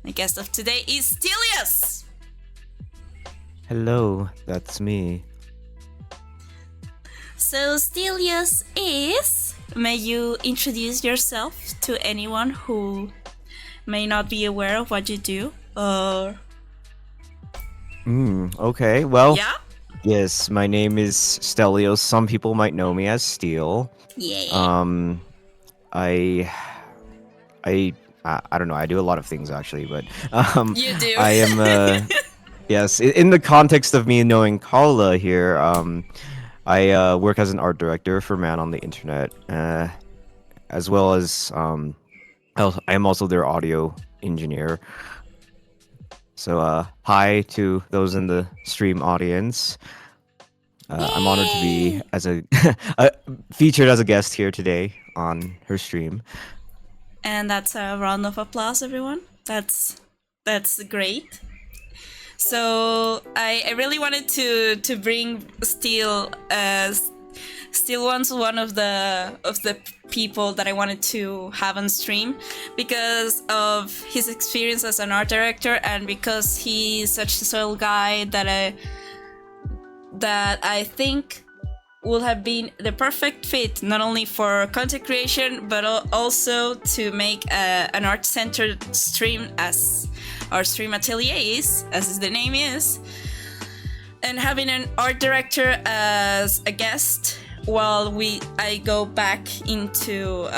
My guest of today is Steelyos. Hello, that's me. So Steelyos is. May you introduce yourself to anyone who may not be aware of what you do? Or Okay, well, yeah, yes, my name is Steelyos. Some people might know me as Steel. yeah, Um, I, I don't know. I do a lot of things actually, but you do. I am yes. In the context of me knowing Carla here, I work as an art director for Man on the Internet, as well as I am also their audio engineer. So, hi to those in the stream audience. I'm honored to be Yay! as a featured as a guest here today on her stream. And that's a round of applause, everyone. That's great. So I really wanted to bring Steel Steel one's one of the people that I wanted to have on stream because of his experience as an art director and because he's such a soil guy that I think will have been the perfect fit not only for content creation but also to make an art-centered stream as our stream Atelier is, as the name is, and having an art director as a guest while I go back into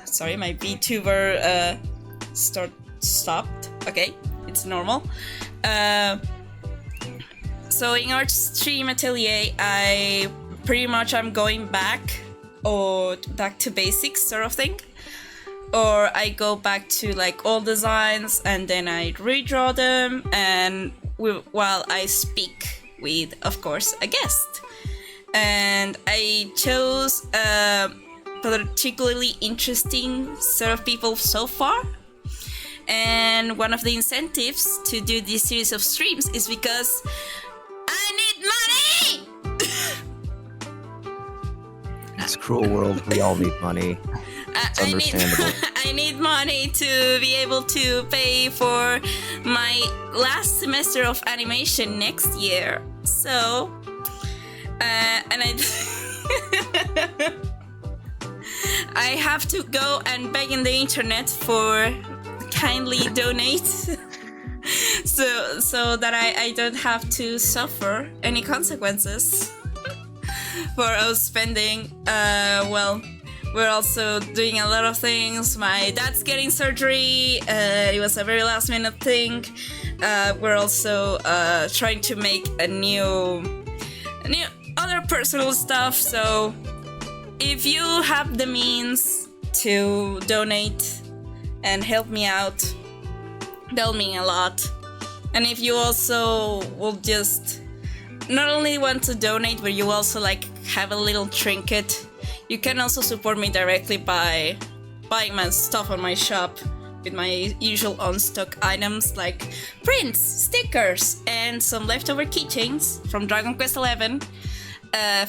sorry, my VTuber stopped. Okay, it's normal. So in our stream Atelier, I'm going back to basics sort of thing, or I go back to like old designs and then I redraw them and while I speak with, of course, a guest. And I chose a particularly interesting set of people so far. And one of the incentives to do this series of streams is because I need money! It's a cruel world. We all need money. It's understandable. I need money to be able to pay for my last semester of animation next year. So, and I have to go and beg in the internet for kindly donate, so that I don't have to suffer any consequences for us spending. Well, we're also doing a lot of things. My dad's getting surgery. It was a very last minute thing. We're also trying to make a new other personal stuff. So if you have the means to donate and help me out, that'll mean a lot. And if you also will just not only want to donate, but you also like have a little trinket, you can also support me directly by buying my stuff on my shop with my usual on-stock items like prints, stickers, and some leftover keychains from Dragon Quest XI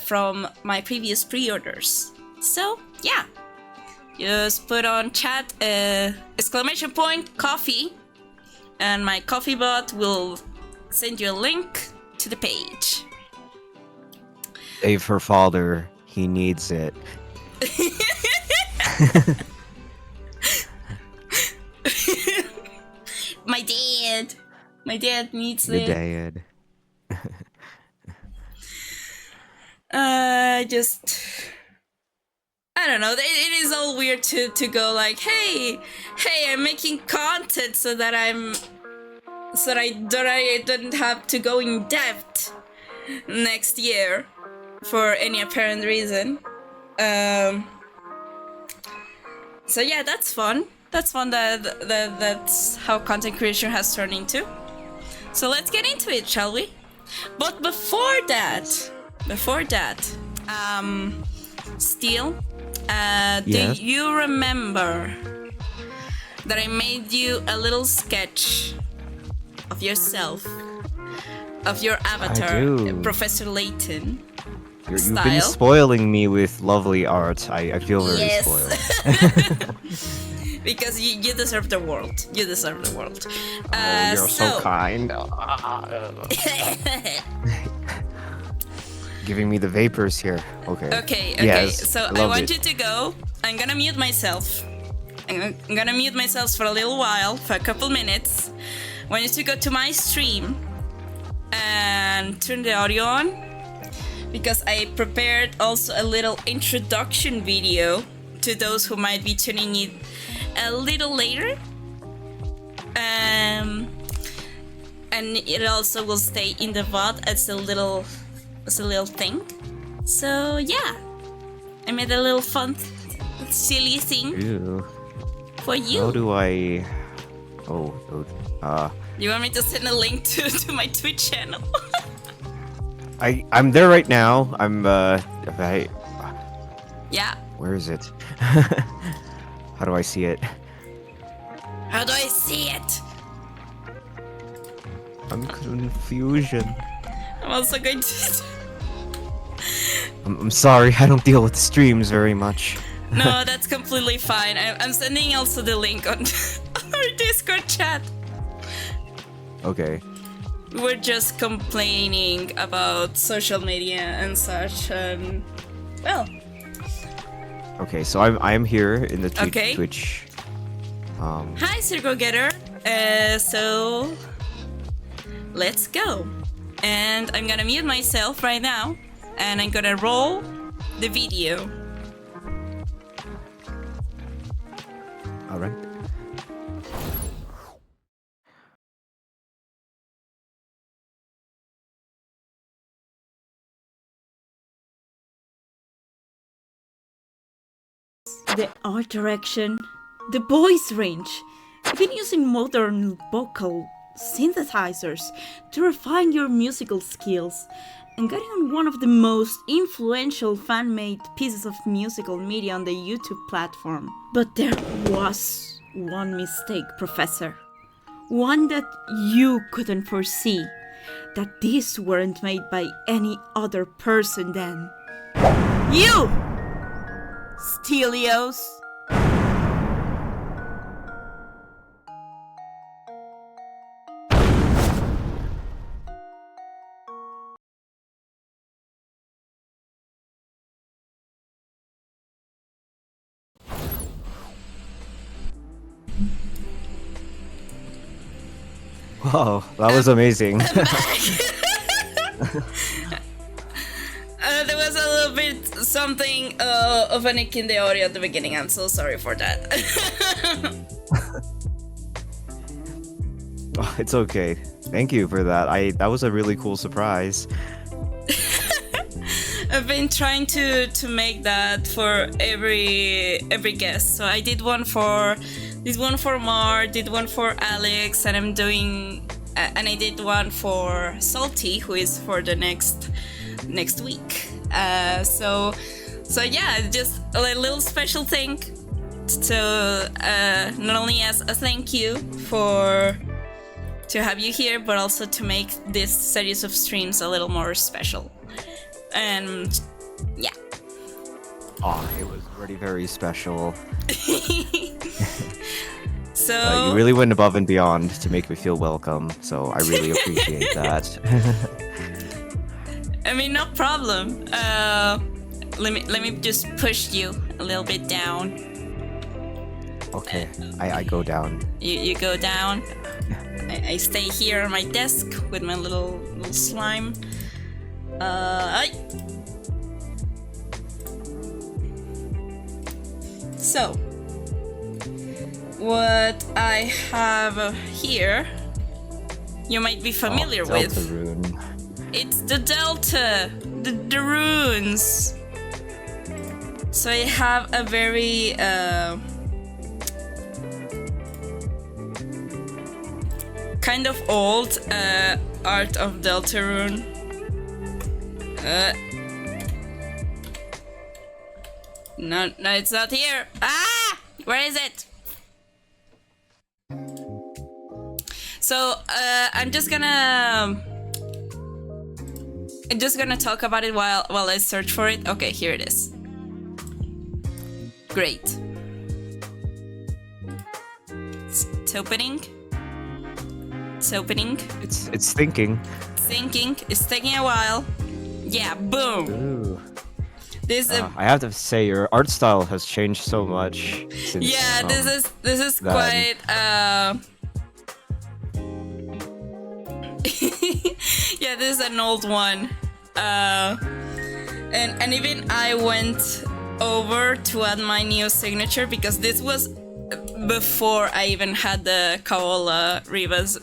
from my previous pre-orders. So yeah, just put on chat !coffee, and my coffee bot will send you a link to the page. Save her father. He needs it. My dad needs Your it. dad. I don't know. It is all weird to go like, hey, I'm making content so that I don't have to go in debt next year for any apparent reason. So yeah, that's fun. That's fun. That's how content creation has turned into. So let's get into it, shall we? But before that, Steel, Yes? do you remember that I made you a little sketch of yourself, of your avatar, do. Professor Layton? You've been spoiling me with lovely art. I feel very spoiled. because you deserve the world. You deserve the world. Oh, you're so kind. Giving me the vapors here. Okay. Okay. Yes, So I want you to go. I'm gonna mute myself. I'm gonna mute myself for a little while, for a couple minutes. I want you to go to my stream and turn the audio on, because I prepared also a little introduction video to those who might be tuning in a little later. And it also will stay in the VOD as a little thing. So yeah, I made a little fun, silly thing. Ew. For you. How do I? You want me to send a link to my Twitch channel? I'm there right now. Yeah. Where is it? How do I see it? How do I see it? I'm confusion. I'm also going to. I'm sorry. I don't deal with streams very much. No, that's completely fine. I'm sending also the link on our Discord chat. Okay. We're just complaining about social media and such. Well. Okay, so I'm here in the Twitch. Hi, Circle Getter. So let's go. And I'm gonna mute myself right now, and I'm gonna roll the video. All right. The art direction, the voice range, even using modern vocal synthesizers to refine your musical skills, and getting on one of the most influential fan-made pieces of musical media on the YouTube platform. But there was one mistake, Professor. One that you couldn't foresee. That these weren't made by any other person than you! Steelyos. Wow, that was amazing. There was a little bit something of a nick in the audio at the beginning. I'm so sorry for that. Oh, it's okay. Thank you for that. That was a really cool surprise. I've been trying to make that for every guest. So I did one for Mar, did one for Alex, and I'm doing and I did one for Salty, who is for the next week. So yeah, just a little special thing to not only as a thank you to have you here, but also to make this series of streams a little more special. And yeah. Oh, it was already very special. So you really went above and beyond to make me feel welcome, so I really appreciate that. I mean, no problem. Let me just push you a little bit down. Okay, I go down. You go down. I stay here on my desk with my little slime. So, what I have here, you might be familiar with. Delta rune. It's the Delta, the runes. So I have a very kind of old art of Deltarune. No, it's not here. Ah! Where is it? So I'm just gonna talk about it while I search for it. Okay, here it is. Great. opening. It's opening. It's thinking. Thinking. It's taking a while. Yeah, boom. Ooh. This I have to say your art style has changed so much since. yeah, this is then. quite yeah, this is an old one. And even I went over to add my new signature because this was before I even had the Kaola Rivas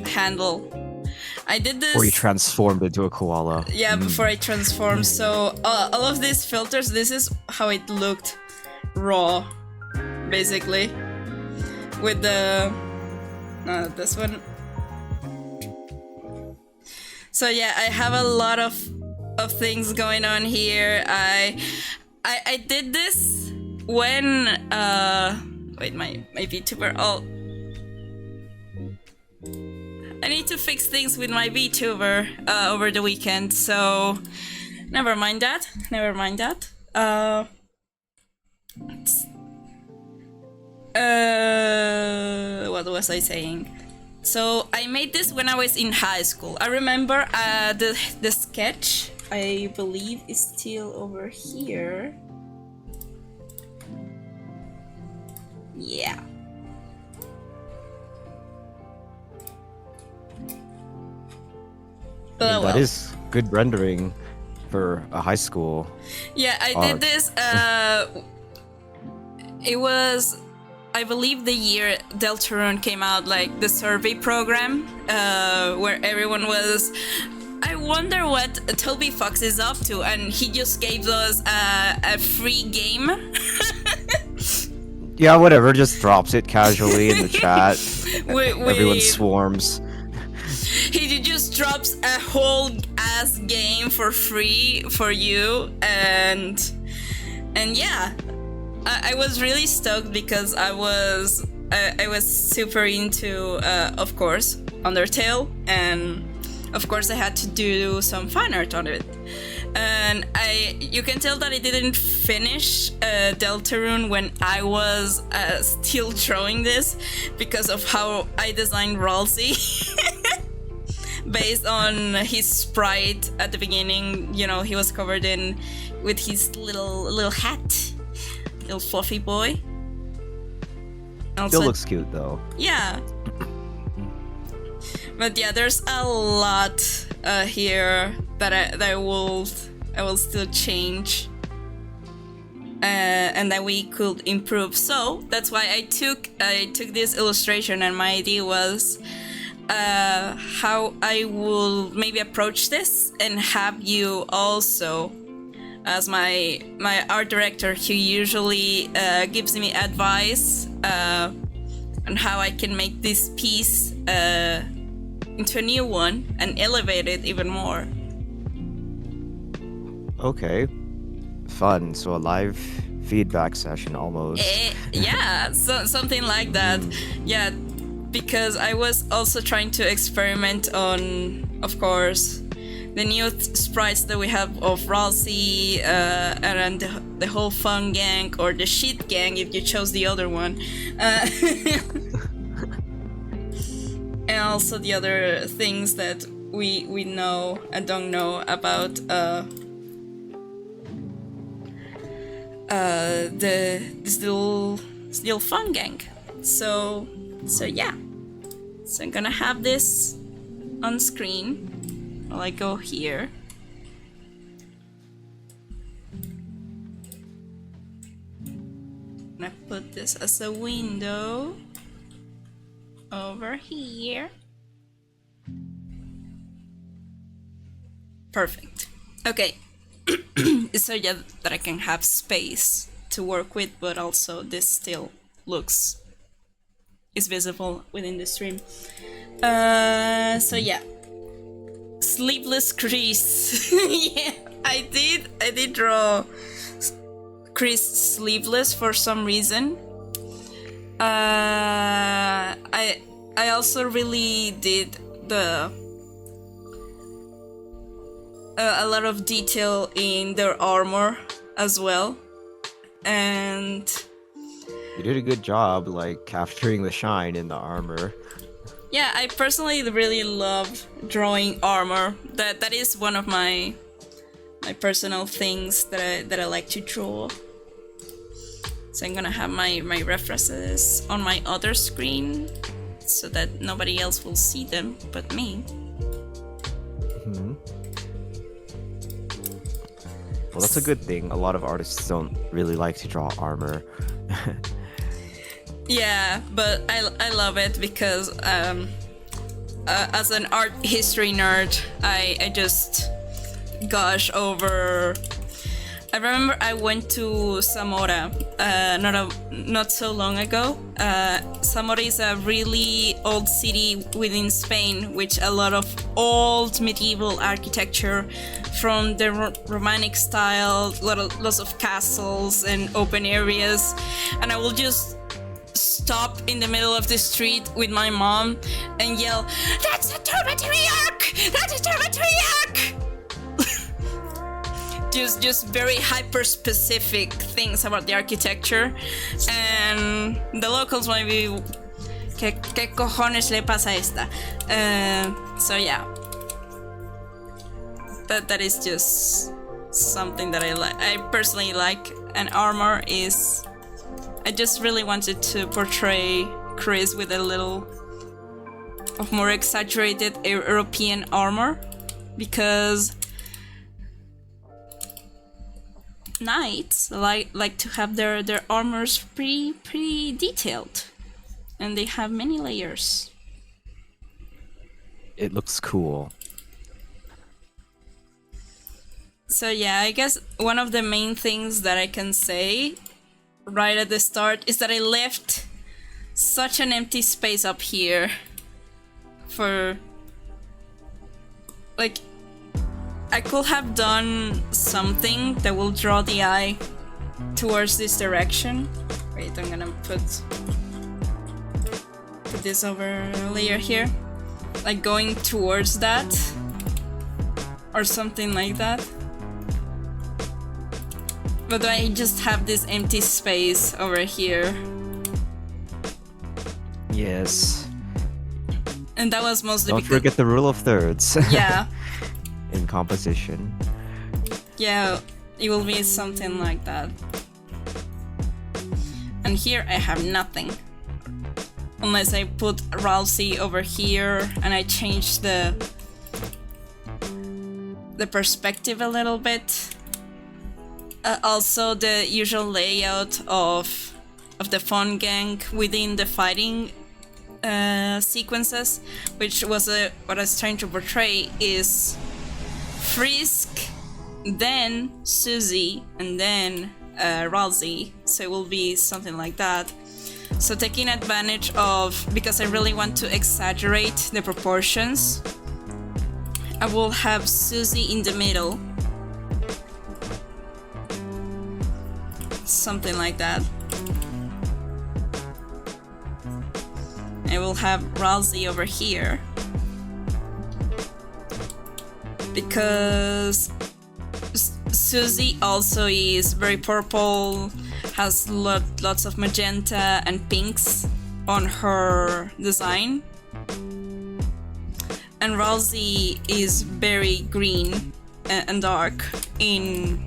handle. I did this. Or you transformed into a koala. Yeah, before I transformed. So all of these filters, this is how it looked raw, basically. With the this one. So yeah, I have a lot of things going on here. I did this when wait, my VTuber. Oh, I need to fix things with my VTuber over the weekend, so never mind that. What was I saying? So I made this when I was in high school. I remember the sketch, I believe, is still over here. Yeah. That is good rendering for a high school. Yeah, I did this. It was, I believe, the year Deltarune came out, like the survey program, where everyone was, I wonder what Toby Fox is up to, and he just gave us a free game. Yeah, whatever, just drops it casually in the chat. Everyone swarms. He just drops a whole ass game for free for you, and yeah, I was really stoked because I was super into of course Undertale, and of course I had to do some fan art on it, and you can tell that I didn't finish Deltarune when I was still drawing this because of how I designed Ralsei. Based on his sprite at the beginning, you know, he was covered with his little hat, little fluffy boy. Also, Still looks cute though. Yeah. But yeah, there's a lot here that I will still change, and that we could improve. So that's why I took this illustration, and my idea was how I will maybe approach this and have you also, as my art director, who usually gives me advice on how I can make this piece into a new one and elevate it even more. Okay. Fun. So a live feedback session almost. Yeah, so something like that. Yeah, because I was also trying to experiment on, of course, the new sprites that we have of Ralsei, and the whole fun gang, or the shit gang if you chose the other one. And also the other things that we know and don't know about this little fun gang. So yeah. So I'm gonna have this on screen while I go here. I'm gonna put this as a window over here. Perfect. Okay. So yeah, that I can have space to work with, but also this still is visible within the stream. So yeah, Sleepless Chris. Yeah, I did draw Chris sleeveless for some reason. I also really did a lot of detail in their armor as well, and You did a good job, like capturing the shine in the armor. Yeah, I personally really love drawing armor. That is one of my personal things that I like to draw. So I'm gonna have my references on my other screen so that nobody else will see them but me. Mm-hmm. Well, that's a good thing. A lot of artists don't really like to draw armor. Yeah, but I love it because as an art history nerd, I just gush over. I remember I went to Zamora not so long ago. Zamora is a really old city within Spain, which a lot of old medieval architecture from the Romantic style, lots of castles and open areas, and I will just stop in the middle of the street with my mom and yell, "That's a dormitory arc! That's a dormitory arc!" just very hyper specific things about the architecture, and the locals might be, ¿Qué cojones le pasa a esta? So yeah, that is just something that I personally like. And armor is, I just really wanted to portray Chris with a little of more exaggerated European armor, because knights like to have their armors pretty detailed, and they have many layers. It looks cool. So yeah, I guess one of the main things that I can say right at the start is that I left such an empty space up here for, like, I could have done something that will draw the eye towards this direction. Wait, I'm gonna put this over layer here, like going towards that or something like that. But I just have this empty space over here. Yes. And that was mostly Don't forget the rule of thirds. Yeah. In composition. Yeah, it will be something like that. And here I have nothing. Unless I put Ralsei over here and I change the perspective a little bit. Also, the usual layout of the fun gang within the fighting sequences, which was what I was trying to portray, is Frisk, then Susie, and then Ralsei. So it will be something like that. So taking advantage of, because I really want to exaggerate the proportions, I will have Susie in the middle. Something like that. I will have Ralsei over here, because Susie also is very purple, has lots of magenta and pinks on her design, and Ralsei is very green and dark in,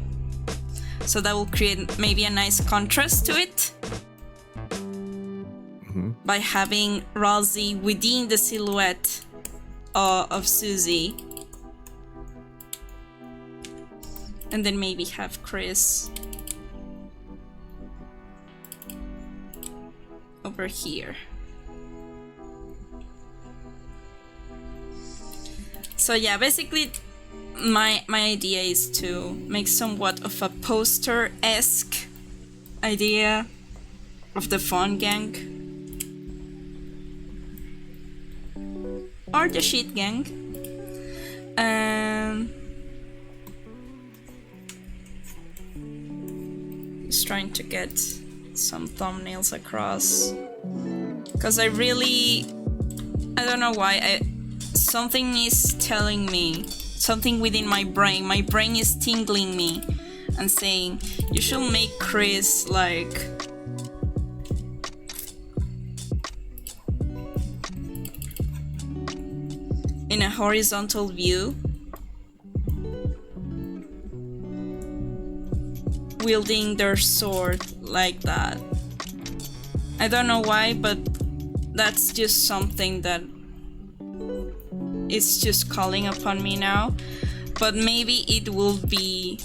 so that will create maybe a nice contrast to it. By having Ralsei within the silhouette of Susie. And then maybe have Chris over here. So yeah, basically my idea is to make somewhat of a poster-esque idea of the Fun Gang. Or the Shit Gang. Just trying to get some thumbnails across. Because I don't know why, something is telling me, something within my brain is tingling me and saying, you should make Chris like in a horizontal view, wielding their sword like that. I don't know why, but that's just something that is just calling upon me now. But maybe it will be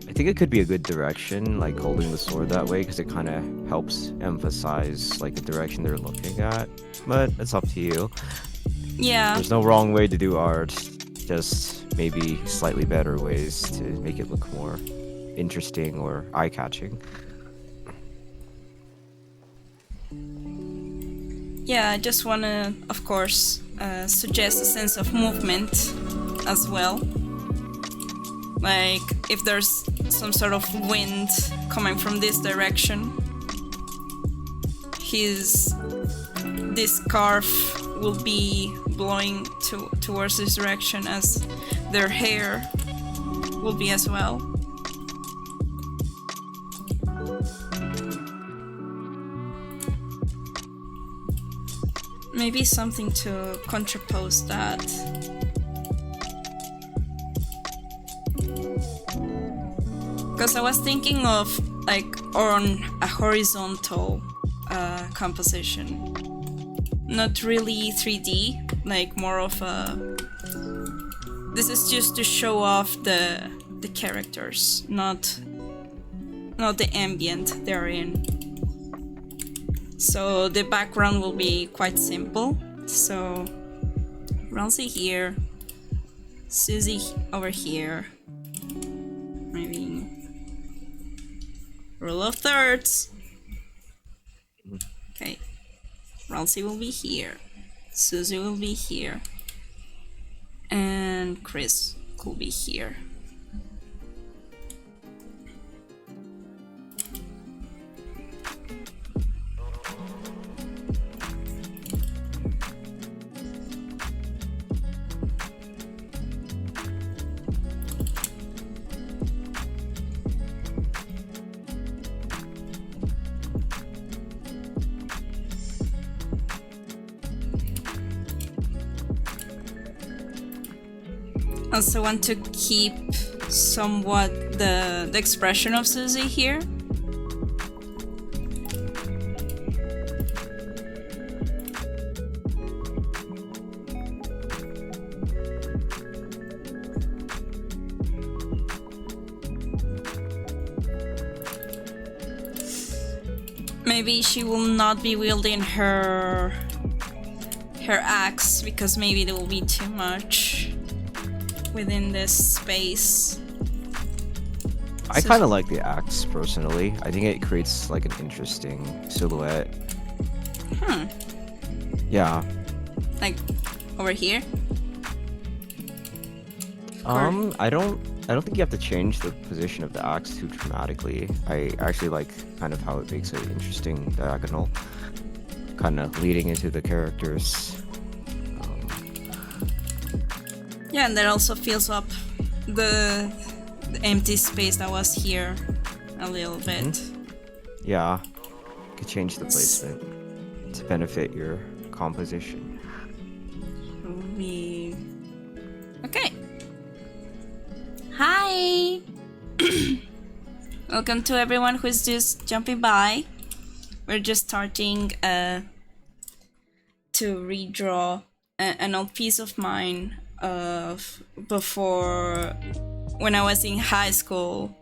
I think it could be a good direction, like holding the sword that way, because it kind of helps emphasize like the direction they're looking at. But it's up to you. yeah. There's no wrong way to do art, just maybe slightly better ways to make it look more interesting or eye-catching. Yeah, I just wanna, of course, suggest a sense of movement as well. Like, if there's some sort of wind coming from this direction, this scarf will be blowing towards this direction, as their hair will be as well. Maybe something to contrapose that. Because I was thinking of like on a horizontal composition, not really 3D, like more of a. This is just to show off the characters, not the ambient they're in. So the background will be quite simple. So Ronzi here, Susie over here, maybe rule of thirds. Okay, Ronzi will be here, Susie will be here, and Chris could be here. Also want to keep somewhat the expression of Susie here. Maybe she will not be wielding her axe, because maybe there will be too much within this space. I kind of like the axe personally. I think it creates like an interesting silhouette. Yeah. Like over here? I don't think you have to change the position of the axe too dramatically. I actually like kind of how it makes it interesting diagonal, kind of leading into the characters. Yeah, and that also fills up the empty space that was here a little bit. Yeah, you could change the placement to benefit your composition. Okay. Hi! Welcome to everyone who's just jumping by. We're just starting to redraw an old piece of mine of before when I was in high school,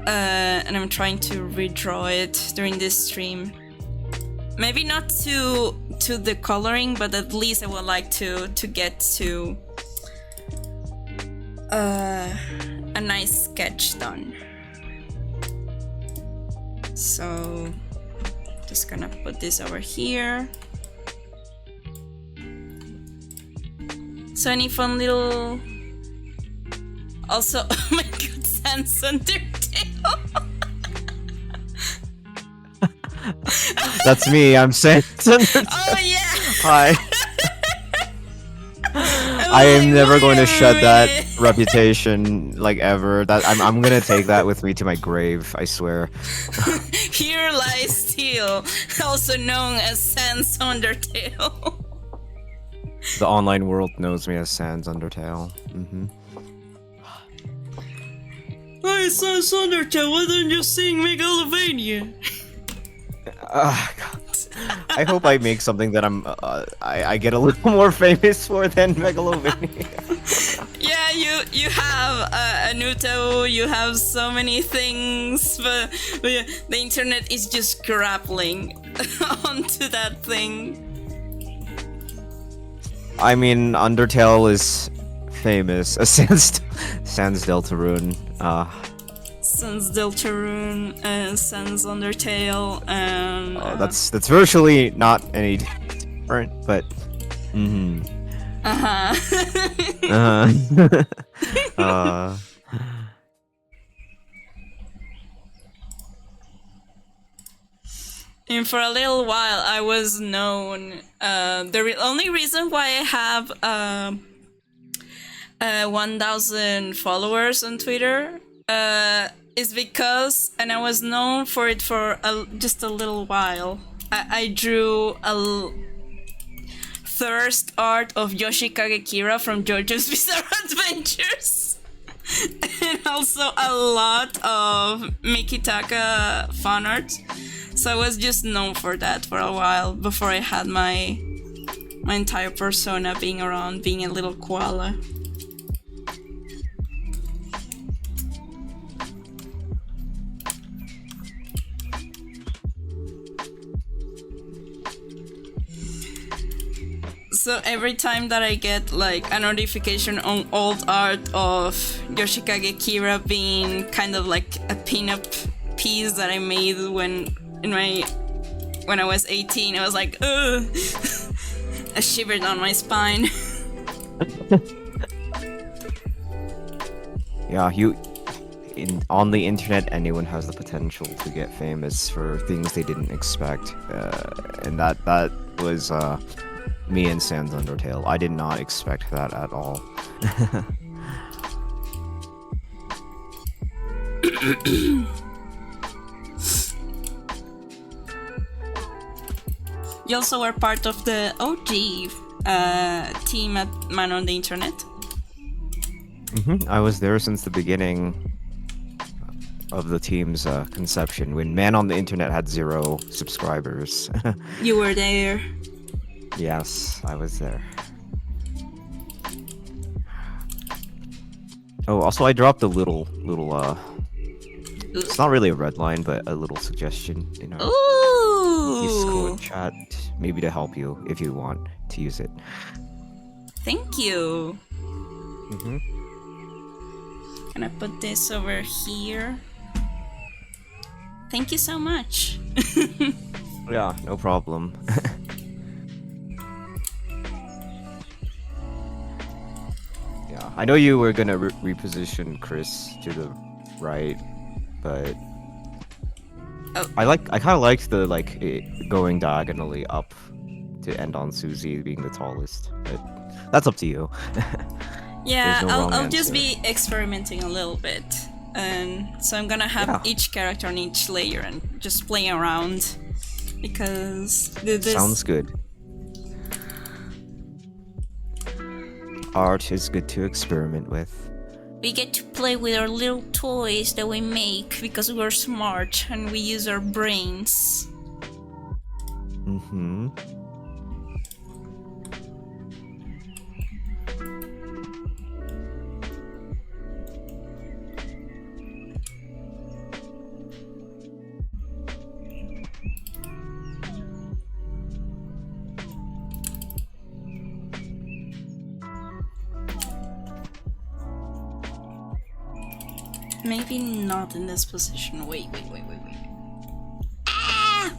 and I'm trying to redraw it during this stream. Maybe not to the coloring, but at least I would like to get to a nice sketch done. So just gonna put this over here. So any fun little... Also, oh my god, Sans Undertale. That's me, I'm Sans Undertale. Oh yeah! Hi. I am never going to shed that Wait. reputation like ever. That I'm gonna take that with me to my grave. I swear. Here lies Steel, also known as Sans Undertale. The online world knows me as Sans Undertale. Hey, Sans Undertale, why don't you sing Megalovania? God. I hope I make something that I get a little more famous for than Megalovania. Yeah, you have a Nuto, you have so many things, but yeah, the internet is just grappling onto that thing. I mean, Undertale is famous. Sans Deltarune. Sans Deltarune and Sans Undertale and That's virtually not any different, but and for a little while I was known. The only reason why I have 1,000 followers on Twitter is because, and I was known for it for just a little while. I drew a thirst art of Yoshikage Kira from JoJo's Bizarre Adventures. And also a lot of Mikitaka fan art. So I was just known for that for a while before I had my entire persona being around being a little koala. So every time that I get like a notification on old art of Yoshikage Kira being kind of like a pinup piece that I made when I was 18, I was like, ugh. I shivered on my spine. yeah, on the internet, anyone has the potential to get famous for things they didn't expect, and that was me and Sans Undertale. I did not expect that at all. You also were part of the OG team at Man on the Internet. I was there since the beginning of the team's conception, when Man on the Internet had 0 subscribers. You were there. Yes, I was there. Oh, also I dropped a little it's not really a red line, but a little suggestion in our Discord chat, maybe to help you if you want to use it. Thank you. Can I put this over here? Thank you so much. Yeah, no problem. Yeah, I know you were gonna reposition Chris to the right, but I kind of liked the going diagonally up to end on Susie being the tallest, but that's up to you. Yeah, no I'll just be experimenting a little bit, and so I'm gonna have each character on each layer and just playing around, because this sounds good. Art is good to experiment with. we get to play with our little toys that we make because we're smart and we use our brains. Maybe not in this position. Wait. Ah!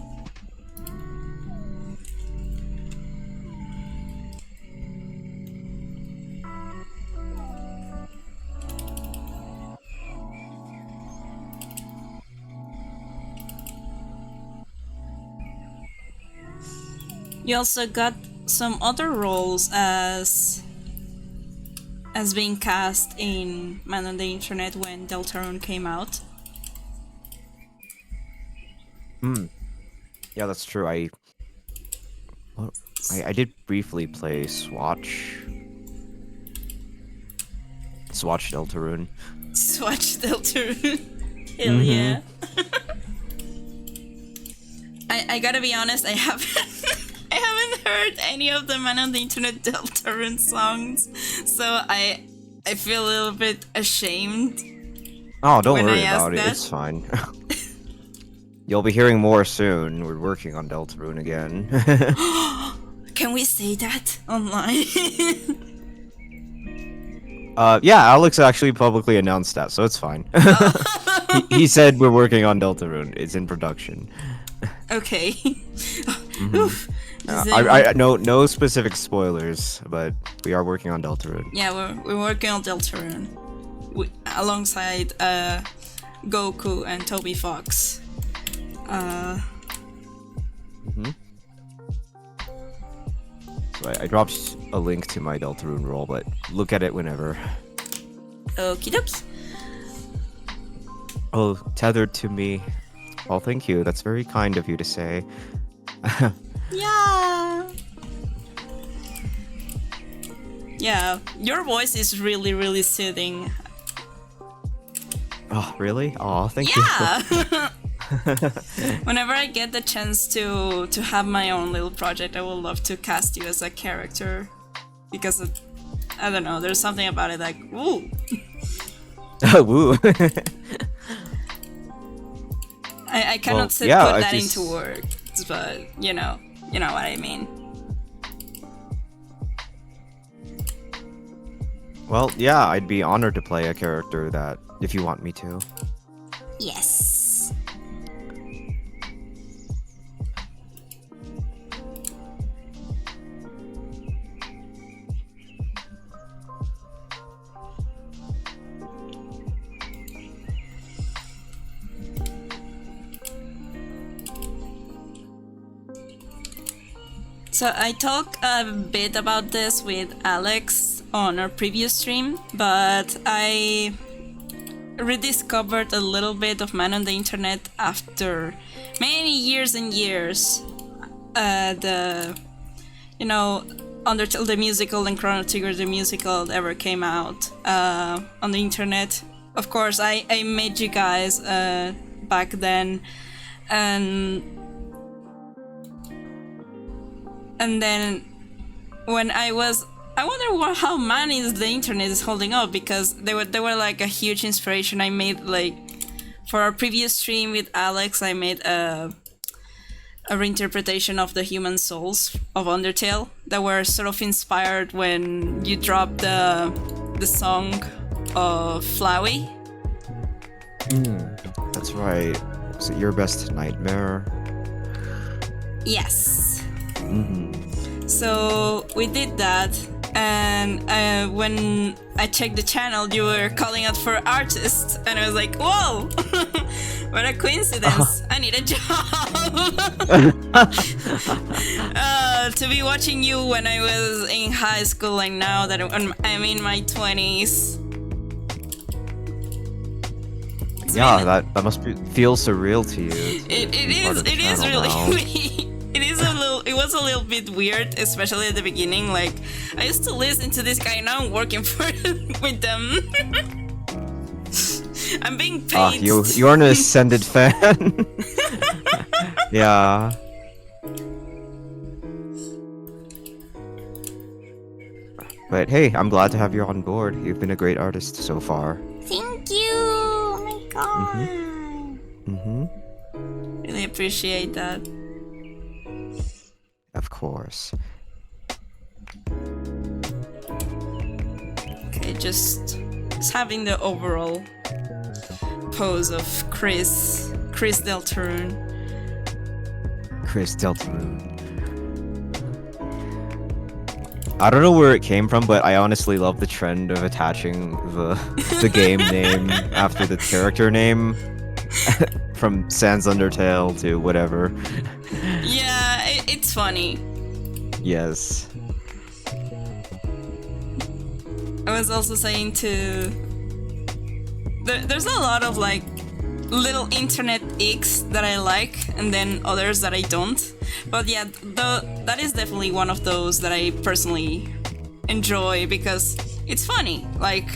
You also got some other roles as as being cast in Man on the Internet when Deltarune came out. Yeah, that's true. Well, I did briefly play Swatch Deltarune. Swatch Deltarune. Hell yeah. I gotta be honest, I haven't heard any of the Man on the Internet Deltarune songs, so I feel a little bit ashamed. Oh, don't when worry I ask about it. that. It's fine. You'll be hearing more soon. We're working on Deltarune again. Can we say that online? Yeah, Alex actually publicly announced that, so it's fine. he said we're working on Deltarune. It's in production. Okay. Oof. No specific spoilers, but we are working on Deltarune. Yeah, we're working on Deltarune alongside Goku and Toby Fox. So I dropped a link to my Deltarune roll, but look at it whenever. Okie dokie. Oh, tethered to me. Well, thank you. That's very kind of you to say. Yeah. Yeah, your voice is really, really soothing. Oh, really? Oh, thank you. Yeah. Whenever I get the chance to have my own little project, I would love to cast you as a character, because I don't know, there's something about it like woo. Woo. I cannot put that into words, but you know what I mean. Well, yeah, I'd be honored to play a character that, if you want me to. Yes. So I talked a bit about this with Alex on our previous stream, but I rediscovered a little bit of Man on the Internet after many years and years. Undertale the musical and Chrono Trigger the musical ever came out on the internet. Of course, I met you guys back then, and then when I wonder how Man is the Internet is holding up, because they were like a huge inspiration. I made, like, for our previous stream with Alex, I made a reinterpretation of the human souls of Undertale that were sort of inspired when you dropped the song of Flowey. That's right. Was it Your Best Nightmare? Yes. So we did that, and when I checked the channel, you were calling out for artists, and I was like, whoa, what a coincidence. I need a job. To be watching you when I was in high school, and now that I'm in my 20s. Yeah, that must feel surreal to you. It is really it was a little bit weird, especially at the beginning. Like, I used to listen to this guy, now I'm working with them. I'm being paid. You're an ascended fan. Yeah. But hey, I'm glad to have you on board. You've been a great artist so far. Thank you. Oh my god. Really appreciate that. Of course. Okay, just having the overall pose of Chris Deltarune. Chris Deltarune. I don't know where it came from, but I honestly love the trend of attaching the game name after the character name. From Sans Undertale to whatever. Yeah, it's funny. Yes. I was also saying to there's a lot of like little internet icks that I like, and then others that I don't. But yeah, that is definitely one of those that I personally enjoy because it's funny. Like,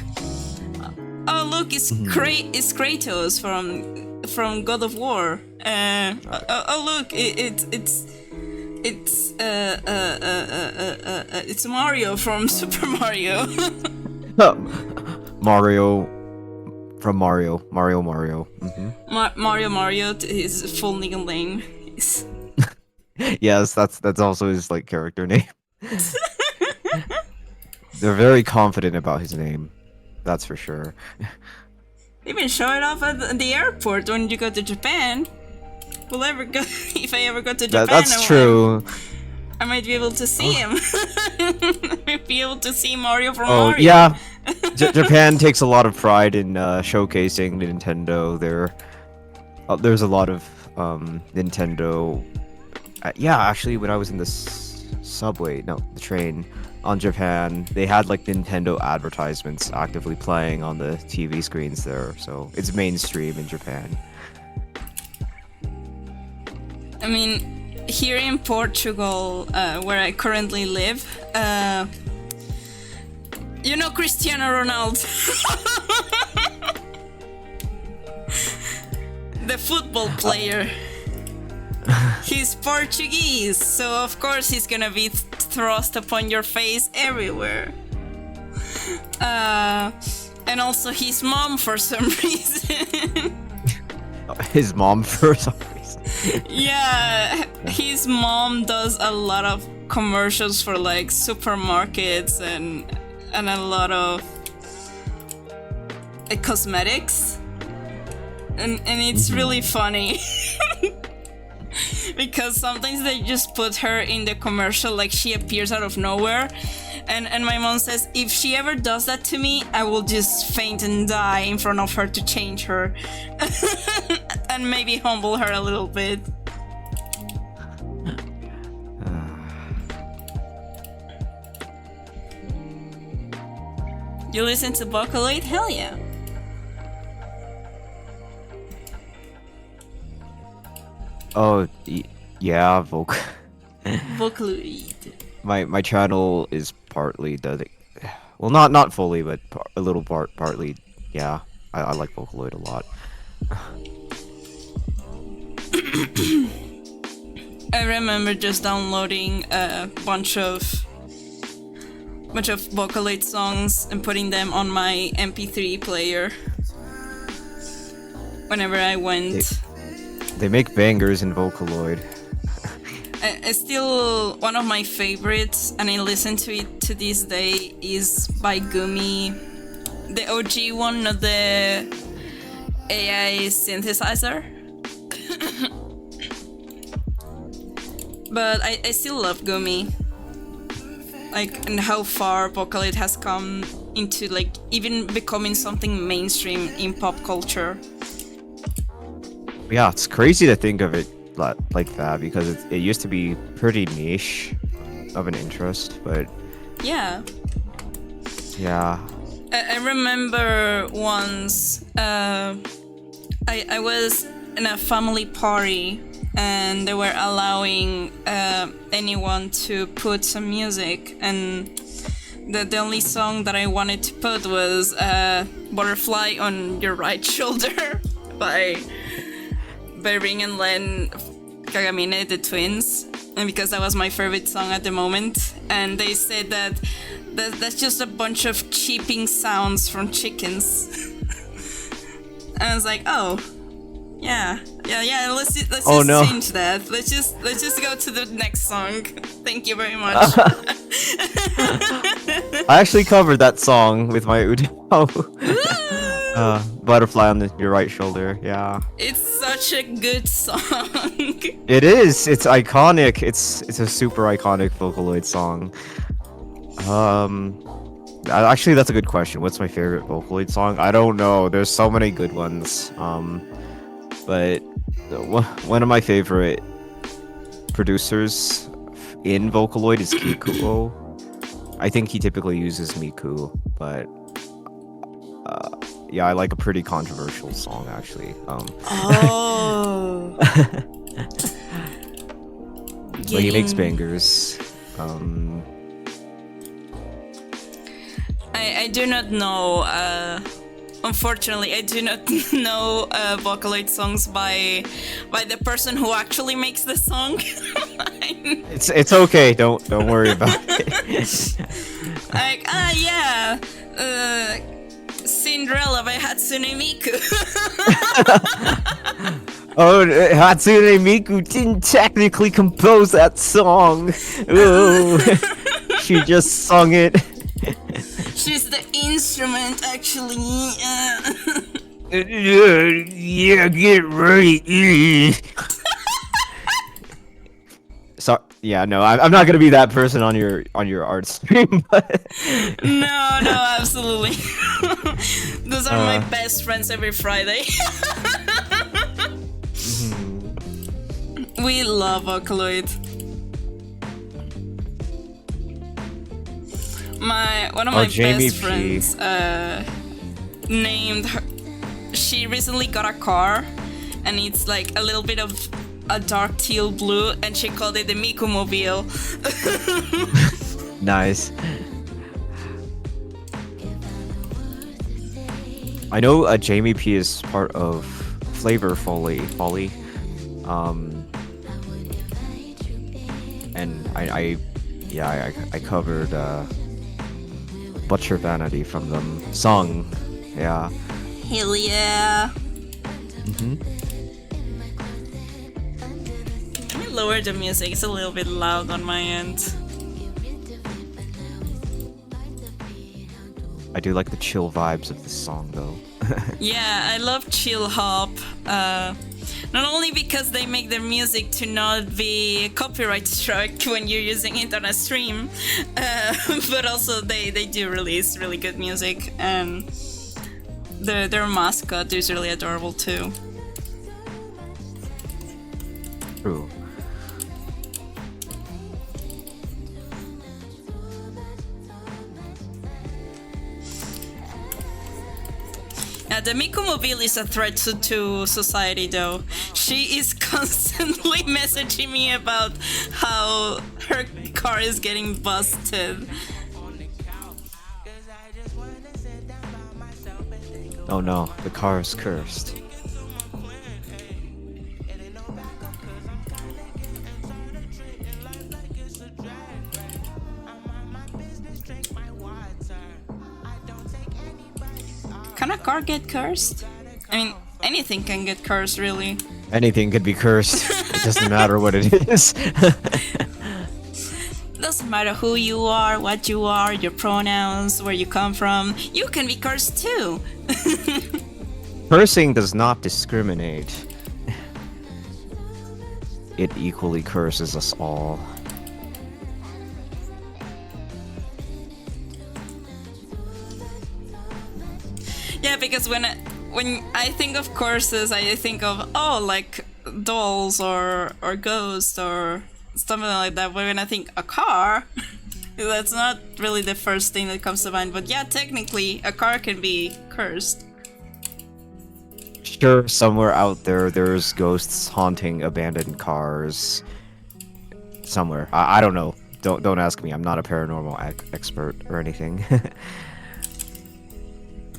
oh look, it's Kratos from God of War. Oh look, it's Mario from Super Mario. Mario from Mario. Mm-hmm. Mario, his full legal name is. Yes, that's also his like character name. They're very confident about his name. That's for sure. Even show it off at the airport when you go to Japan. We'll ever go if I ever go to Japan. That's true. I might be able to see him. I might be able to see Mario from Oh, Mario. yeah. Japan takes a lot of pride in showcasing Nintendo. There's a lot of Nintendo. Yeah, actually, when I was in the the train on Japan, they had like Nintendo advertisements actively playing on the TV screens there. So it's mainstream in Japan. I mean, here in Portugal, where I currently live, you know Cristiano Ronaldo, the football player. He's Portuguese, so of course he's gonna be thrust upon your face everywhere. And also his mom for some reason. His mom for some reason. Yeah, his mom does a lot of commercials for like supermarkets and a lot of cosmetics, and it's really funny. Because sometimes they just put her in the commercial, like she appears out of nowhere, and my mom says if she ever does that to me, I will just faint and die in front of her to change her and maybe humble her a little bit. You listen to Vocaloid? Hell yeah. Oh, yeah, Vocaloid. My channel is partly dedicated. Well, not fully, but a little partly. Yeah, I like Vocaloid a lot. I remember just downloading a bunch of Vocaloid songs and putting them on my MP3 player whenever I went. They make bangers in Vocaloid. It's still one of my favorites, and I listen to it to this day, is by Gumi. The OG one, not the AI synthesizer. But I still love Gumi. Like, and how far Vocaloid has come into like even becoming something mainstream in pop culture. Yeah, it's crazy to think of it like that because it used to be pretty niche of an interest, but yeah. I remember once I was in a family party and they were allowing anyone to put some music, and the only song that I wanted to put was Butterfly on Your Right Shoulder by Ring and Len Kagamine, the twins, and because that was my favorite song at the moment, and they said that's just a bunch of cheeping sounds from chickens. And I was like, oh, yeah. Let's just change that. Let's just go to the next song. Thank you very much. I actually covered that song with my Udo. Butterfly on your right shoulder. Yeah. It's such a good song. It is. It's iconic. It's a super iconic Vocaloid song. Actually, that's a good question. What's my favorite Vocaloid song? I don't know. There's so many good ones. But one of my favorite producers in Vocaloid is Kikuo. I think he typically uses Miku, but yeah, I like a pretty controversial song actually. Oh. But he makes bangers. I do not know. Unfortunately, I do not know Vocaloid songs by the person who actually makes the song. It's okay. Don't worry about it. Like yeah, Cinderella by Hatsune Miku. Oh, Hatsune Miku didn't technically compose that song. Ooh, she just sung it. She's the instrument, actually. Yeah, get right. So yeah, no, I'm not gonna be that person on your art stream. But No, absolutely. Those are my best friends every Friday. We love Vocaloid. One of my Jamie best P. friends named her. She recently got a car, and it's like a little bit of a dark teal blue, and she called it the Miku Mobile. Nice. I know Jamie P is part of Flavor Folly. And I covered Butcher Vanity from them. Sung. Yeah. Hell yeah. Let me lower the music, it's a little bit loud on my end. I do like the chill vibes of this song though. Yeah, I love Chillhop. Not only because they make their music to not be copyright struck when you're using it on a stream, but also they do release really good music, and their mascot is really adorable too. True. The Miku Mobile is a threat to society, though. She is constantly messaging me about how her car is getting busted. Oh no, the car is cursed. Can a car get cursed? I mean, anything can get cursed, really. Anything could be cursed. It doesn't matter what it is. Doesn't matter who you are, what you are, your pronouns, where you come from. You can be cursed too. Cursing does not discriminate. It equally curses us all. Yeah, because when I think of curses, I think of like dolls or ghosts or something like that. But when I think a car, that's not really the first thing that comes to mind. But yeah, technically, a car can be cursed. Sure, somewhere out there's ghosts haunting abandoned cars. Somewhere, I don't know. Don't ask me. I'm not a paranormal expert or anything.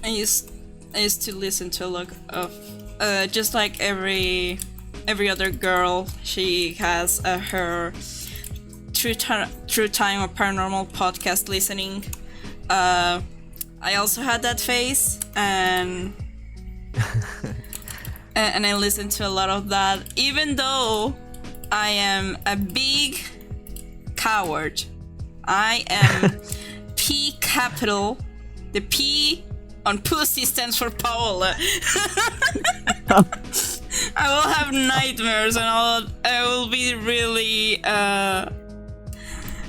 I used to listen to a lot of just like every other girl. She has her true time of paranormal podcast listening. I also had that phase, and and I listened to a lot of that, even though I am a big coward. I am P capital. The P on pussy stands for Paola. I will have nightmares, and I will be really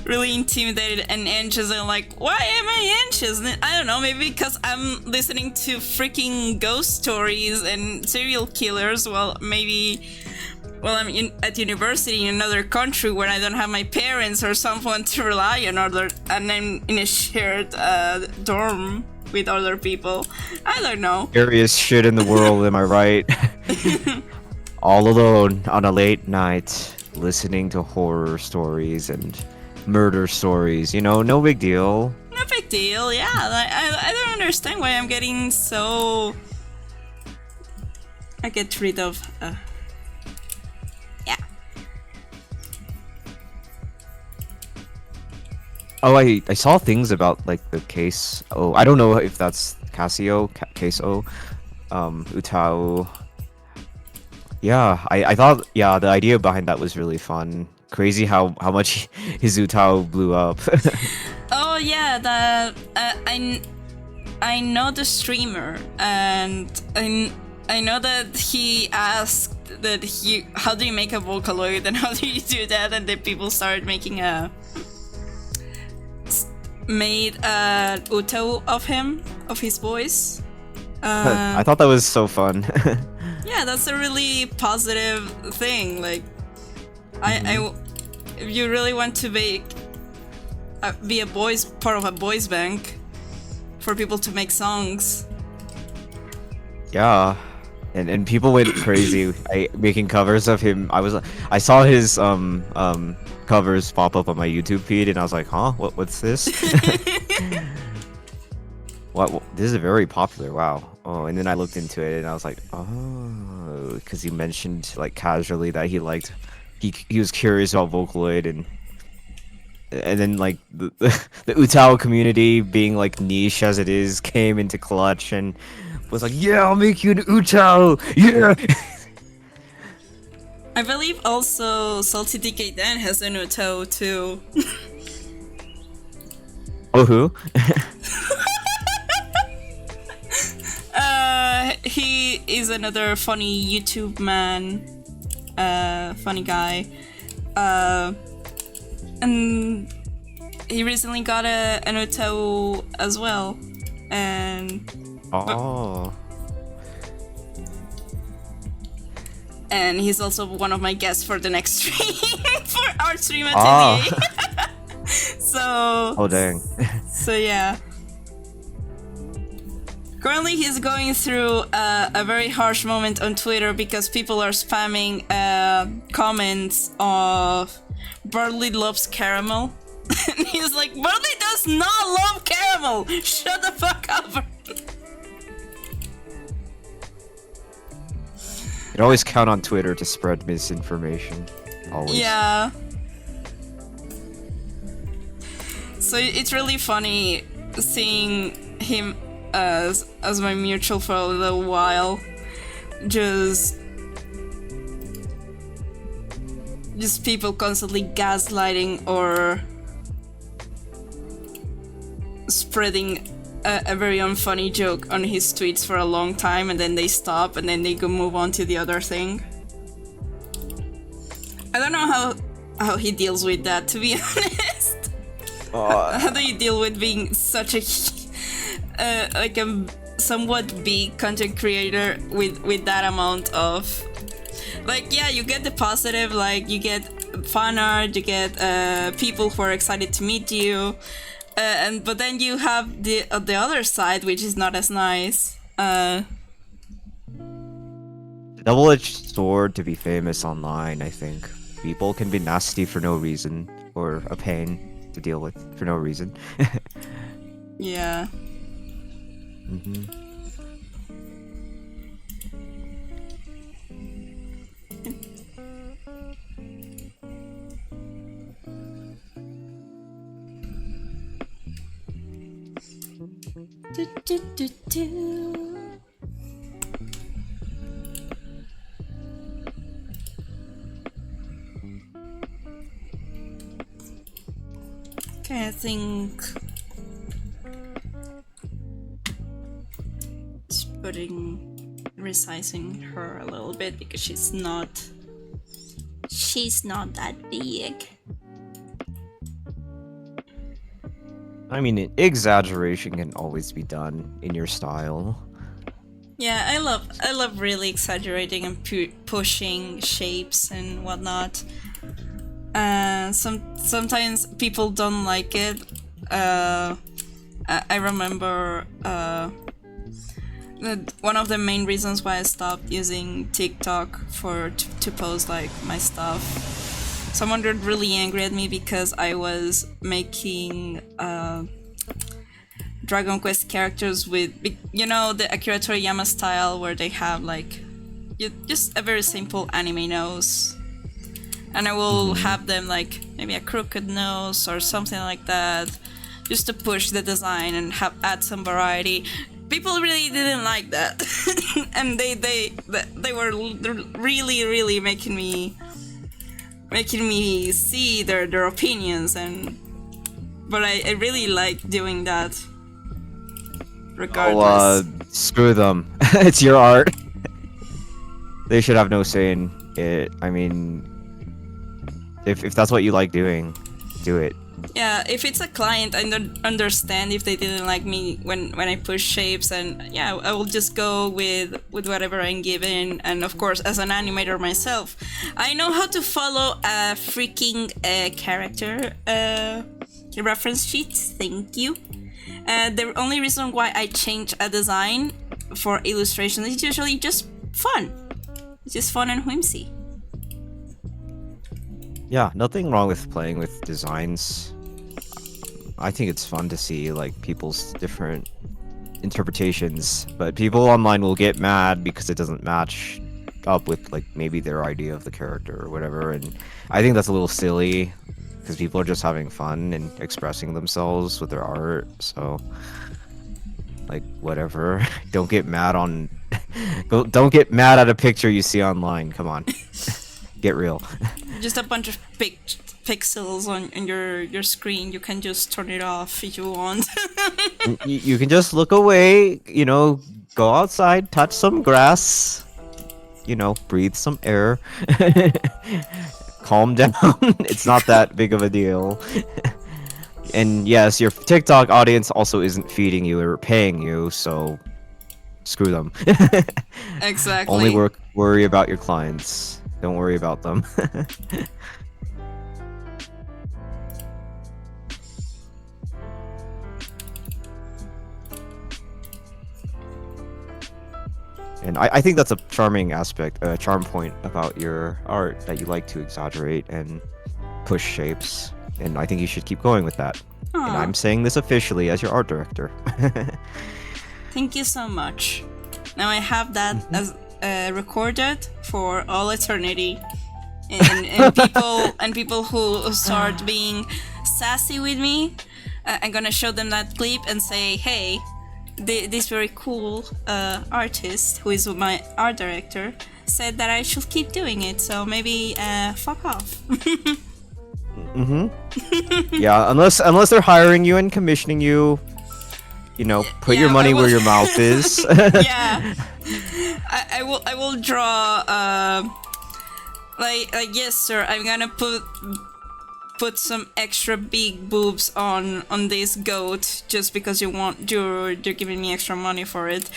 really intimidated and anxious, and like, why am I anxious? I don't know, maybe because I'm listening to freaking ghost stories and serial killers. Well, maybe well, I'm at university in another country where I don't have my parents or someone to rely on, and I'm in a shared dorm with other people. I don't know. Scariest shit in the world, am I right? All alone on a late night, listening to horror stories and murder stories. You know, no big deal. No big deal. Yeah, I don't understand why I'm getting so. I get rid of. Yeah. Oh, I saw things about like the case. Oh, I don't know if that's Casio, case O, Utao. Yeah, I thought, yeah, the idea behind that was really fun. Crazy how much his Utao blew up. Oh yeah, I know the streamer, and I know that he asked that how do you make a Vocaloid and how do you do that, and then people started making Utao of his voice. I thought that was so fun. Yeah, that's a really positive thing. Like, if you really want to be part of a boys bank for people to make songs. Yeah, and people went crazy making covers of him. I saw his covers pop up on my YouTube feed, and I was like, huh, what's this? What? This is very popular. Wow. Oh, and then I looked into it, and I was like, oh, because he mentioned like casually that he was curious about Vocaloid, and then like the Utao community, being like niche as it is, came into clutch and was like, yeah, I'll make you an Utao, yeah. I believe also Salty DK Dan has an Utao too. Oh, who? He is another funny YouTube man, funny guy, and he recently got an Utao as well, and Oh. And he's also one of my guests for the next stream for our stream Atelier. So. Oh dang. So yeah. Currently, he's going through a very harsh moment on Twitter because people are spamming comments of Burley loves caramel. And he's like, Burley does not love caramel! Shut the fuck up! You can always count on Twitter to spread misinformation. Always. Yeah. So it's really funny seeing him as my mutual for a little while, just people constantly gaslighting or spreading a very unfunny joke on his tweets for a long time, and then they stop and then they go move on to the other thing. I don't know how he deals with that, to be honest. How do you deal with being such a like a somewhat big content creator with that amount of, like, yeah, you get the positive, like you get fan art, you get people who are excited to meet you, but then you have the other side, which is not as nice. Double-edged sword to be famous online, I think. People can be nasty for no reason, or a pain to deal with for no reason. Yeah. Okay, I think just resizing her a little bit because she's not that big. I mean, exaggeration can always be done in your style. Yeah, I love really exaggerating and pushing shapes and whatnot. Sometimes people don't like it. I remember one of the main reasons why I stopped using TikTok to post like my stuff. Someone got really angry at me because I was making Dragon Quest characters with, you know, the Akira Toriyama style where they have like just a very simple anime nose, and I will have them like maybe a crooked nose or something like that, just to push the design and add some variety. People really didn't like that, and they were really making me see their opinions, but I really like doing that. Regardless. Oh, screw them. It's your art. They should have no say in it. I mean, if that's what you like doing, do it. Yeah, if it's a client, I don't understand if they didn't like me when I push shapes, and yeah, I will just go with whatever I'm given. And of course, as an animator myself, I know how to follow a freaking character reference sheet. Thank you. The only reason why I change a design for illustration is usually just fun. It's just fun and whimsy. Yeah, nothing wrong with playing with designs. I think it's fun to see like people's different interpretations, but people online will get mad because it doesn't match up with like maybe their idea of the character or whatever, and I think that's a little silly because people are just having fun and expressing themselves with their art. So like whatever. Don't get mad on don't get mad at a picture you see online. Come on. Get real. Just a bunch of pixels on your screen. You can just turn it off if you want. You can just look away, you know, go outside, touch some grass, you know, breathe some air. Calm down. It's not that big of a deal. And yes, your TikTok audience also isn't feeding you or paying you, so screw them. Exactly. Only worry about your clients. Don't worry about them. And I think that's a charming aspect, a charm point about your art, that you like to exaggerate and push shapes. And I think you should keep going with that. Aw. And I'm saying this officially as your art director. Thank you so much. Now I have that as recorded for all eternity, and people who start being sassy with me, I'm gonna show them that clip and say, hey, this very cool artist who is my art director said that I should keep doing it, so maybe fuck off. Yeah, unless they're hiring you and commissioning you, you know, put your money where your mouth is. Yeah, I will draw like yes sir, I'm gonna put some extra big boobs on this goat just because you're giving me extra money for it,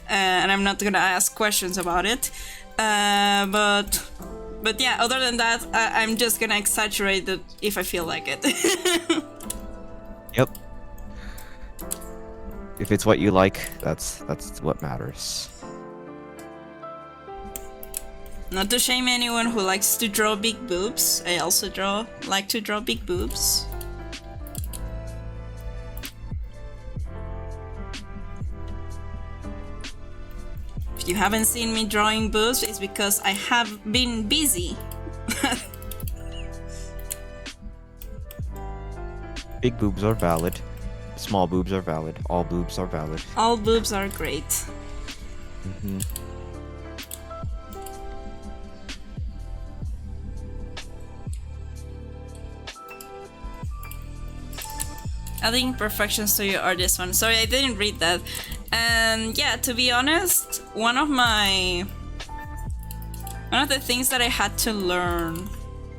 and I'm not gonna ask questions about it, but yeah, other than that, I'm just gonna exaggerate it if I feel like it. Yep. If it's what you like, that's what matters. Not to shame anyone who likes to draw big boobs. I also like to draw big boobs. If you haven't seen me drawing boobs, it's because I have been busy. Big boobs are valid. Small boobs are valid. All boobs are valid. All boobs are great. Adding imperfections to your art, this one. Sorry, I didn't read that. And yeah, to be honest, one of the things that I had to learn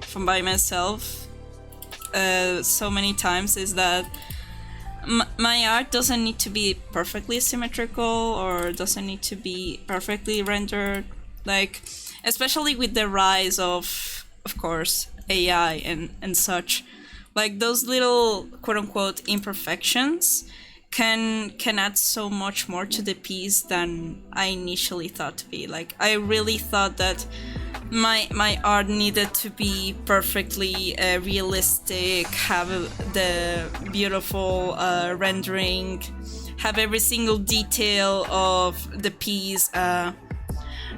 from by myself so many times is that my art doesn't need to be perfectly symmetrical or doesn't need to be perfectly rendered. Like, especially with the rise of course, AI and such, like those little quote unquote imperfections can add so much more to the piece than I initially thought to be. Like, I really thought that my art needed to be perfectly realistic, have the beautiful rendering, have every single detail of the piece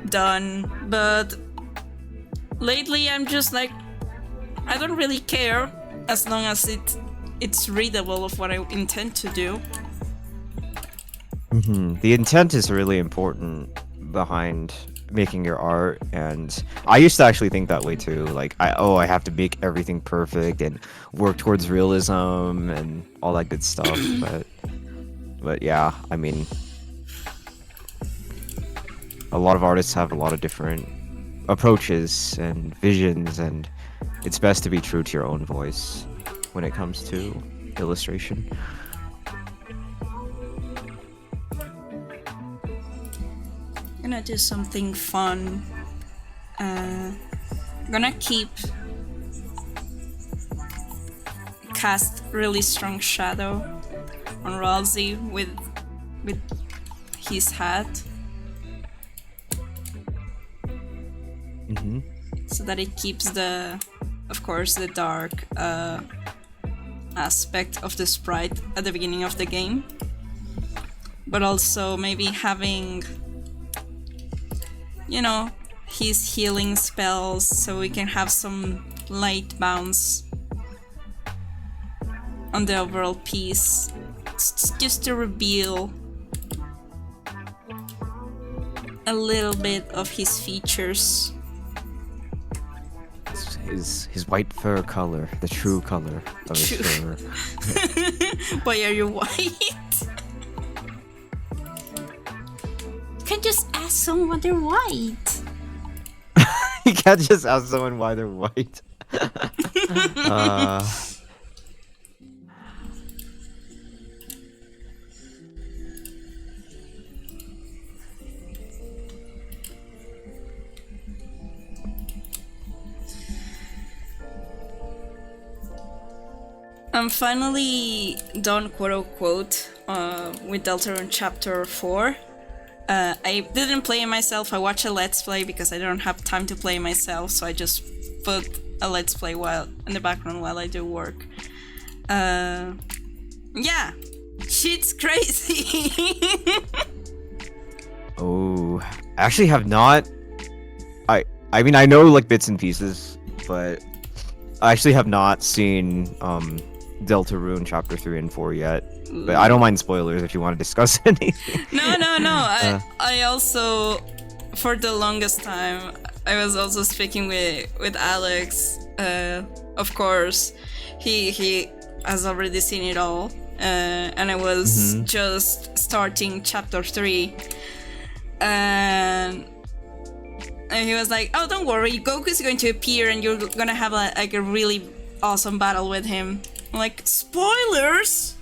done. But lately I'm just like, I don't really care as long as it's readable of what I intend to do. The intent is really important behind making your art, and I used to actually think that way too. Like, I have to make everything perfect and work towards realism and all that good stuff. but yeah, I mean, a lot of artists have a lot of different approaches and visions, and it's best to be true to your own voice when it comes to illustration. Gonna do something fun. Gonna cast really strong shadow on Ralsei with his hat. So that it keeps of course, the dark aspect of the sprite at the beginning of the game. But also maybe having, you know, his healing spells so we can have some light bounce on the overall piece. It's just to reveal a little bit of his features. His white fur color, the true color of his fur. Why are you white? You can just ask someone they're white. You can't just ask someone why they're white. I'm finally done, quote unquote, with Deltarune Chapter 4. I didn't play it myself. I watched a Let's Play because I don't have time to play myself, so I just put a Let's Play in the background while I do work. Yeah, shit's crazy. Oh, I actually have not. I mean, I know like bits and pieces, but I actually have not seen Deltarune Chapter 3 and 4 yet. But I don't mind spoilers if you want to discuss anything. No. I also, for the longest time, I was also speaking with Alex. Of course, he has already seen it all, and I was just starting Chapter 3, and he was like, "Oh, don't worry, Goku's going to appear, and you're gonna have a really awesome battle with him." I'm like, spoilers.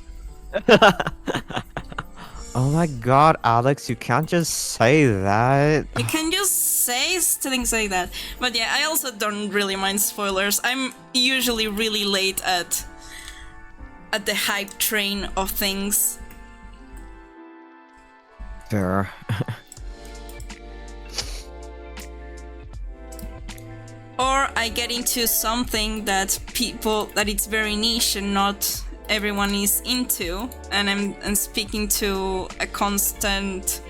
Oh my god, Alex, you can't just say that. You can just say things like that. But yeah, I also don't really mind spoilers. I'm usually really late at the hype train of things. Fair. Or I get into something that it's very niche and not everyone is into, and I'm speaking to a constant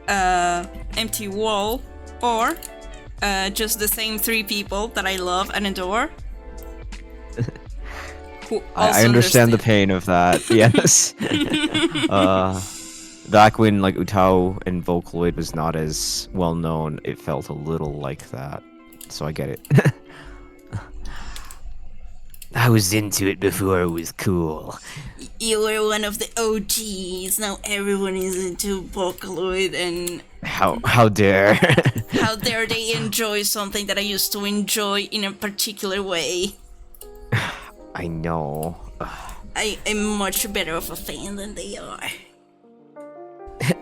empty wall, or just the same three people that I love and adore. I understand the pain of that. Yes. Back when like Utao and Vocaloid was not as well known, it felt a little like that. So I get it. I was into it before it was cool. You were one of the OGs. Now everyone is into Vocaloid, and how dare? How dare they enjoy something that I used to enjoy in a particular way? I know. I'm much better of a fan than they are.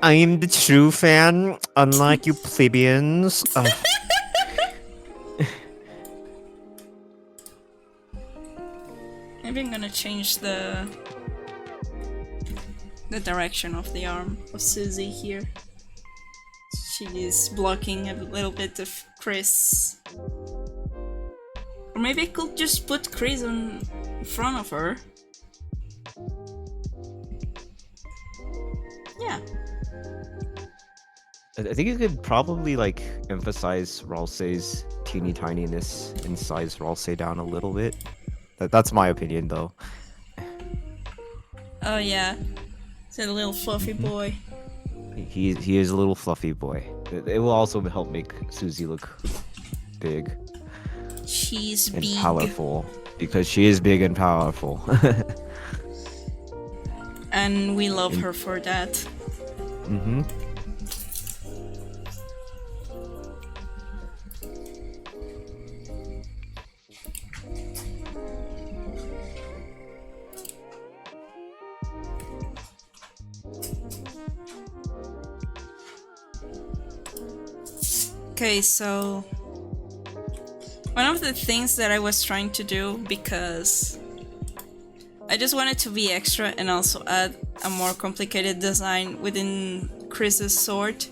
I'm the true fan, unlike you plebeians. Maybe I'm gonna change the direction of the arm of Susie here. She is blocking a little bit of Chris. Or maybe I could just put Chris in front of her. Yeah. I think you could probably like emphasize Ralsei's teeny tininess and size Ralsei down a little bit. That's my opinion though. Oh yeah. It's a little fluffy boy. He is a little fluffy boy. It will also help make Susie look big She's and big. powerful because she is big and powerful. And we love her for that. Mm-hmm. Okay, so one of the things that I was trying to do, because I just wanted to be extra and also add a more complicated design within Chris's sword.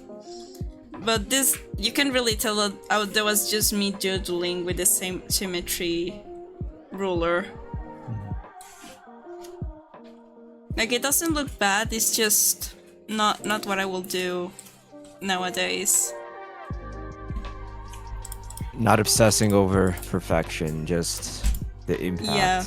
But this, you can really tell that that was just me doodling with the same symmetry ruler. Like, it doesn't look bad, it's just not what I will do nowadays. Not obsessing over perfection, just the impact. Yeah.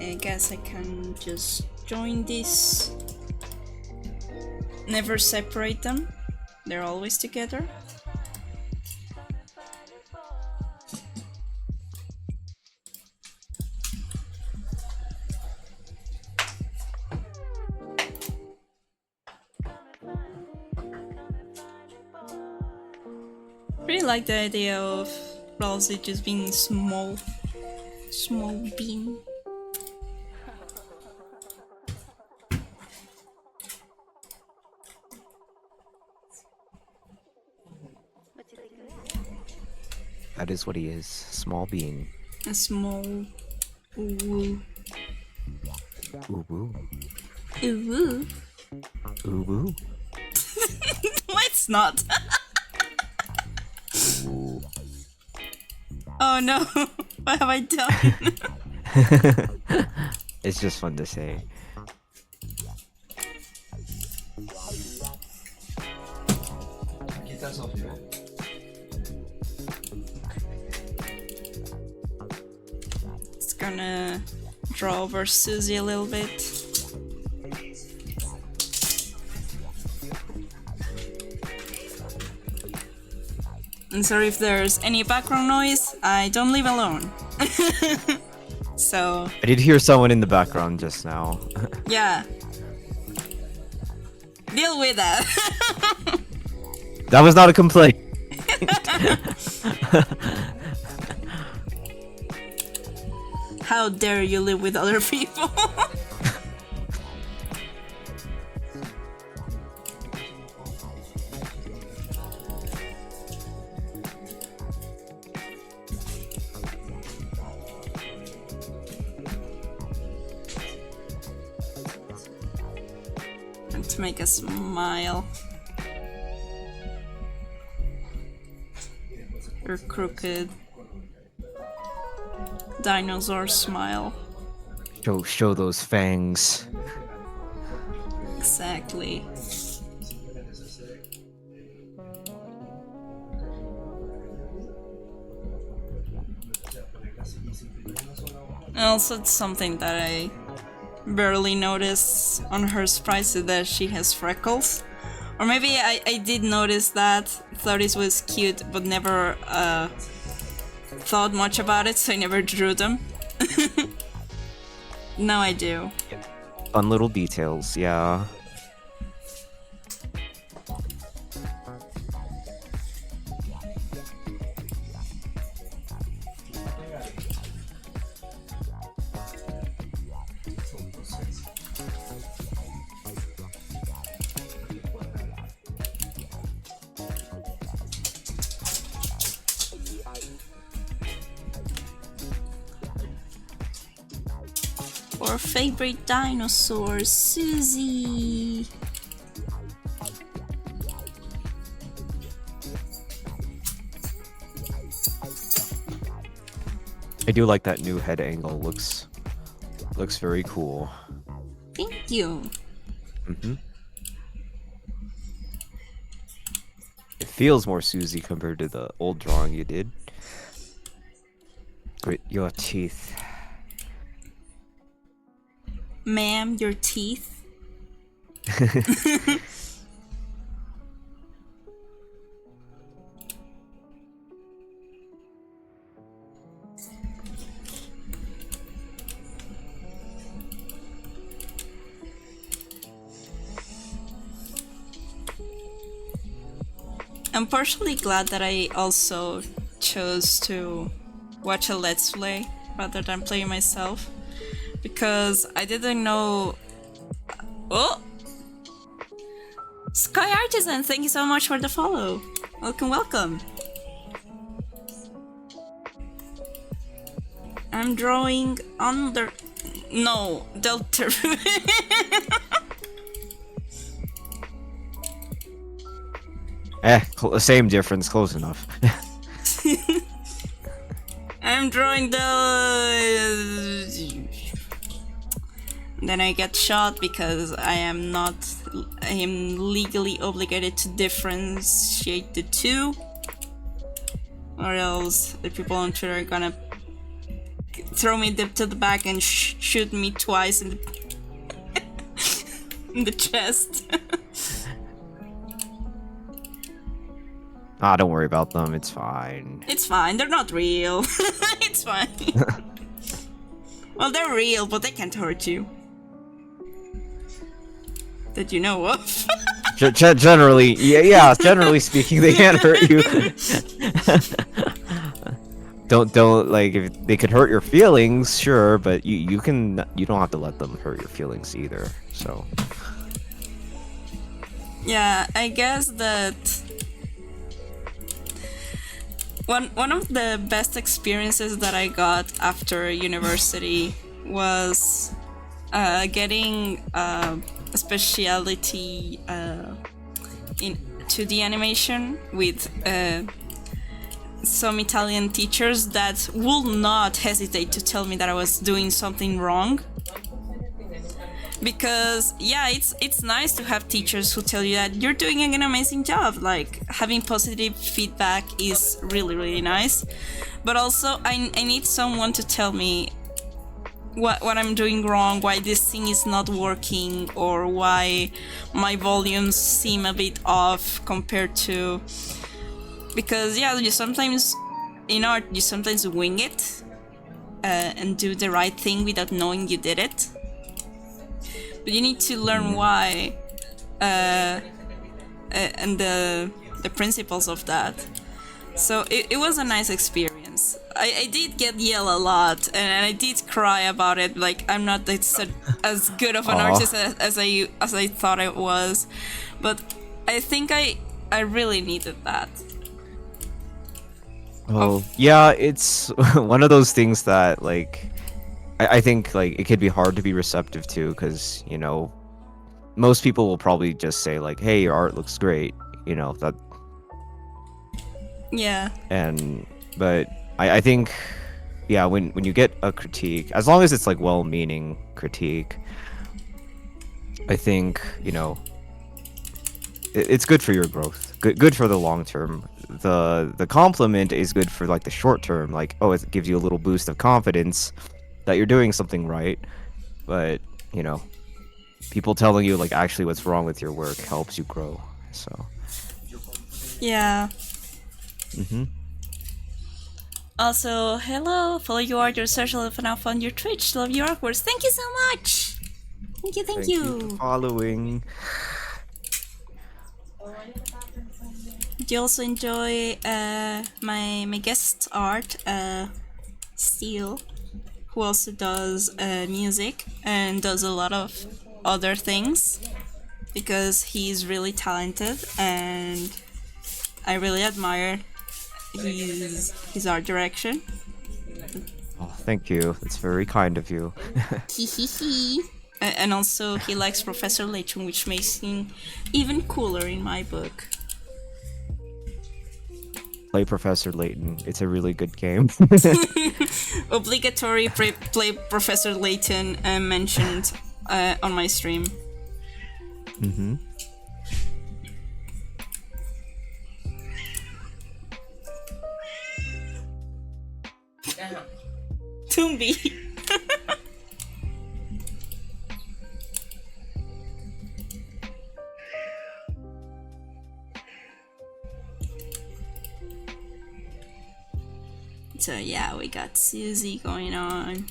I guess I can just join this. Never separate them. They're always together. Really like the idea of Ralsei just being small bean. That is what he is. Small being. A small ooh. Ooh woo. Ooh. Ooh woo. No, it's not. Oh no, what have I done? It's just fun to say. It's gonna draw over Susie a little bit. And sorry if there's any background noise, I don't live alone. So... I did hear someone in the background just now. yeah. Deal with that. That was not a complaint. How dare you live with other people? To make a smile. Or crooked dinosaur smile. Show those fangs. Exactly. Also, it's something that I barely notice on her sprites, is that she has freckles. Or maybe I did notice that, thought it was cute, but never thought much about it, so I never drew them. Now I do. Fun little details, yeah. for favorite dinosaur, Susie. I do like that new head angle. Looks very cool. Thank you. It feels more Susie compared to the old drawing you did. Grit your teeth. Ma'am, your teeth. I'm partially glad that I also chose to watch a Let's Play rather than play myself, because I didn't know. Oh! Sky Artisan, thank you so much for the follow. Welcome, welcome. I'm drawing under. No, Delta. Same difference, close enough. I'm drawing the. Then I get shot because I am legally obligated to differentiate the two, or else the people on Twitter are gonna throw me to the back and shoot me twice in the in the chest. Ah, don't worry about them. It's fine. It's fine. They're not real. It's fine. Well, they're real, but they can't hurt you. That you know of. Generally, yeah. Generally speaking, they can't hurt you. don't like, if they could hurt your feelings, sure, but you don't have to let them hurt your feelings either. So. Yeah, I guess that. One of the best experiences that I got after university was getting a specialty in 2D animation with some Italian teachers that will not hesitate to tell me that I was doing something wrong. Because yeah, it's nice to have teachers who tell you that you're doing an amazing job. Like, having positive feedback is really nice. But also I need someone to tell me what I'm doing wrong, why this thing is not working, or why my volumes seem a bit off compared to. Because yeah, you sometimes in art you sometimes wing it and do the right thing without knowing you did it. But you need to learn why and the principles of that. So it was a nice experience. I did get yelled a lot, and I did cry about it. Like, I'm not as good of an artist as I thought I was, but I think I really needed that. Oh yeah, it's one of those things that, like, I think, like, it could be hard to be receptive to, because, you know, most people will probably just say, like, hey, your art looks great, you know, that. Yeah. But I think, yeah, when you get a critique, as long as it's, like, well-meaning critique, I think, you know, it's good for your growth, good for the long term. The compliment is good for, like, the short term, like, oh, it gives you a little boost of confidence that you're doing something right. But, you know, people telling you, like, actually what's wrong with your work helps you grow. So yeah. Also, hello, follow your art, your social, and now found your Twitch. Love your artworks. Thank you so much. Thank you. For following. Do you also enjoy my guest art, Steel, who also does music and does a lot of other things, because he's really talented and I really admire his art direction. Oh, Thank you. That's very kind of you. Hehehe. And also, he likes Professor Layton, which makes him even cooler in my book. Play Professor Layton. It's a really good game. Obligatory play Professor Layton mentioned on my stream. Mm-hmm. Toombi. So yeah, we got Susie going on.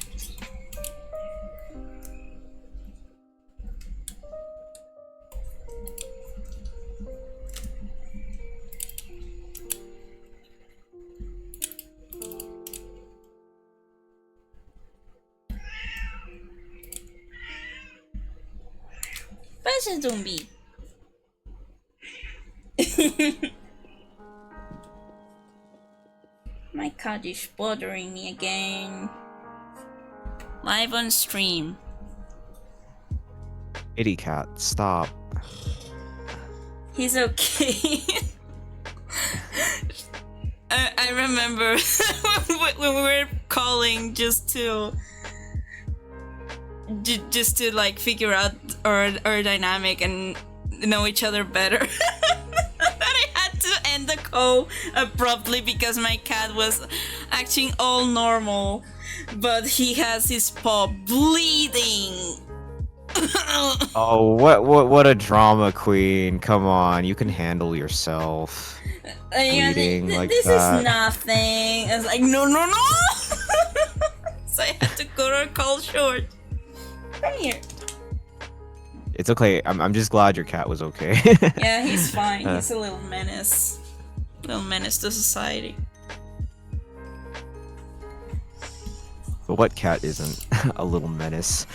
Basta Toombi. My cat is bothering me again. Live on stream. Kitty cat, stop. He's okay. I remember when we were calling just to like figure out our dynamic and know each other better. And I had to end the call abruptly because my cat was acting all normal, but he has his paw bleeding. Oh, what a drama queen. Come on, you can handle yourself. Bleeding like this that. is nothing. I was like, no. So I had to cut our call short. Come here. It's okay. I'm just glad your cat was okay. Yeah, he's fine. He's a little menace. Little menace to society. But what cat isn't a little menace?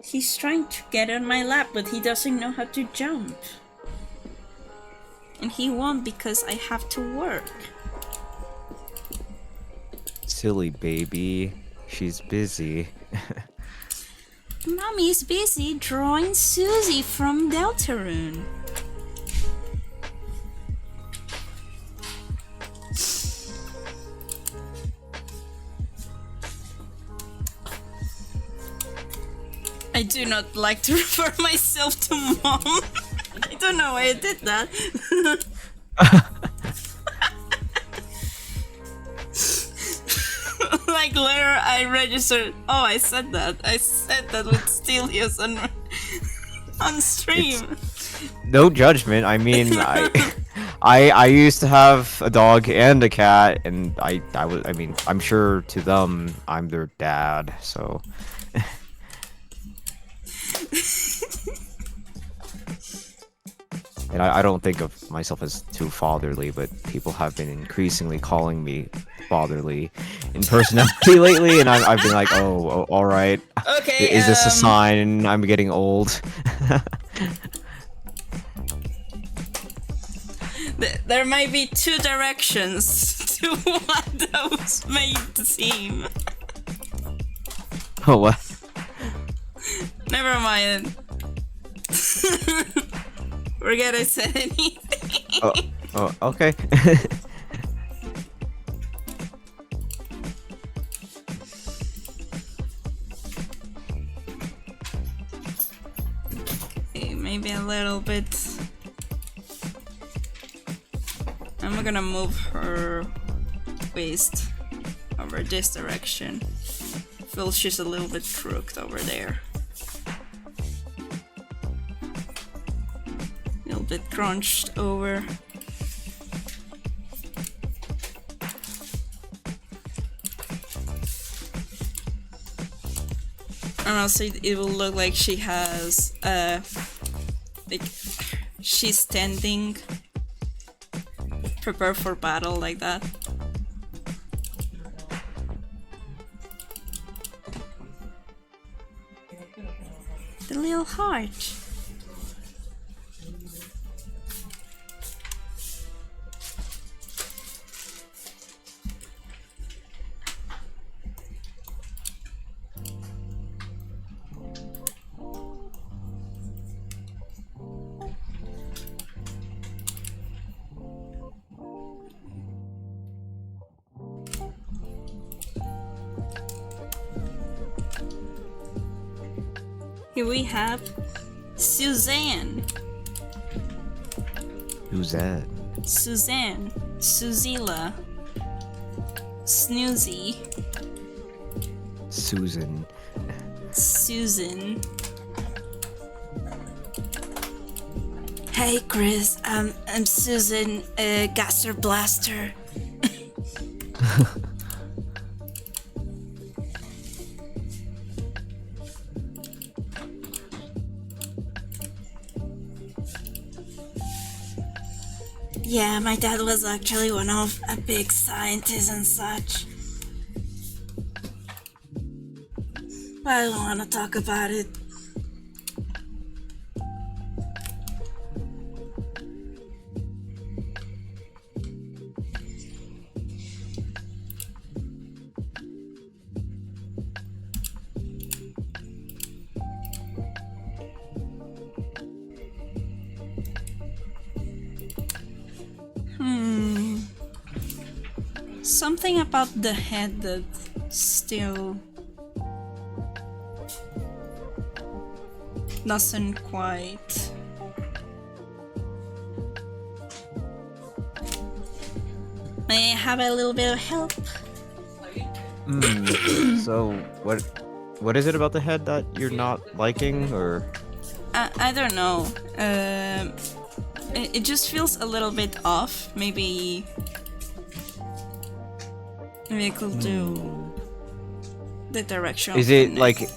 He's trying to get on my lap, but he doesn't know how to jump. And he won't because I have to work. Silly baby. She's busy. Mommy's busy drawing Susie from Deltarune. I do not like to refer myself to mom. I don't know why I did that. Like later I registered. Oh, I said that. I said that with Steelyos on stream. No judgment. I mean, I used to have a dog and a cat, and I mean, I'm sure to them I'm their dad, so. And I don't think of myself as too fatherly, but people have been increasingly calling me fatherly in personality lately, and I've been like, oh, all right. Okay. Is this a sign I'm getting old? There might be two directions to what those may seem. Oh, what? Never mind. Forget I said anything. Oh, okay. Okay, maybe a little bit. I'm gonna move her waist over this direction. Feels she's a little bit crooked over there. A little bit crunched over. And also it will look like she has like she's standing prepare for battle like that. The little heart. Here we have Suzanne. Who's that? Suzanne. Suzila. Snoozy. Susan. Susan. Hey Chris, I'm Susan Gasser Blaster. Yeah, my dad was actually one of a big scientist and such. But I don't want to talk about it. Something about the head that still doesn't quite. May I have a little bit of help? So what is it about the head that you're not liking, or? I don't know. It just feels a little bit off. Maybe I could do the direction. Is it like?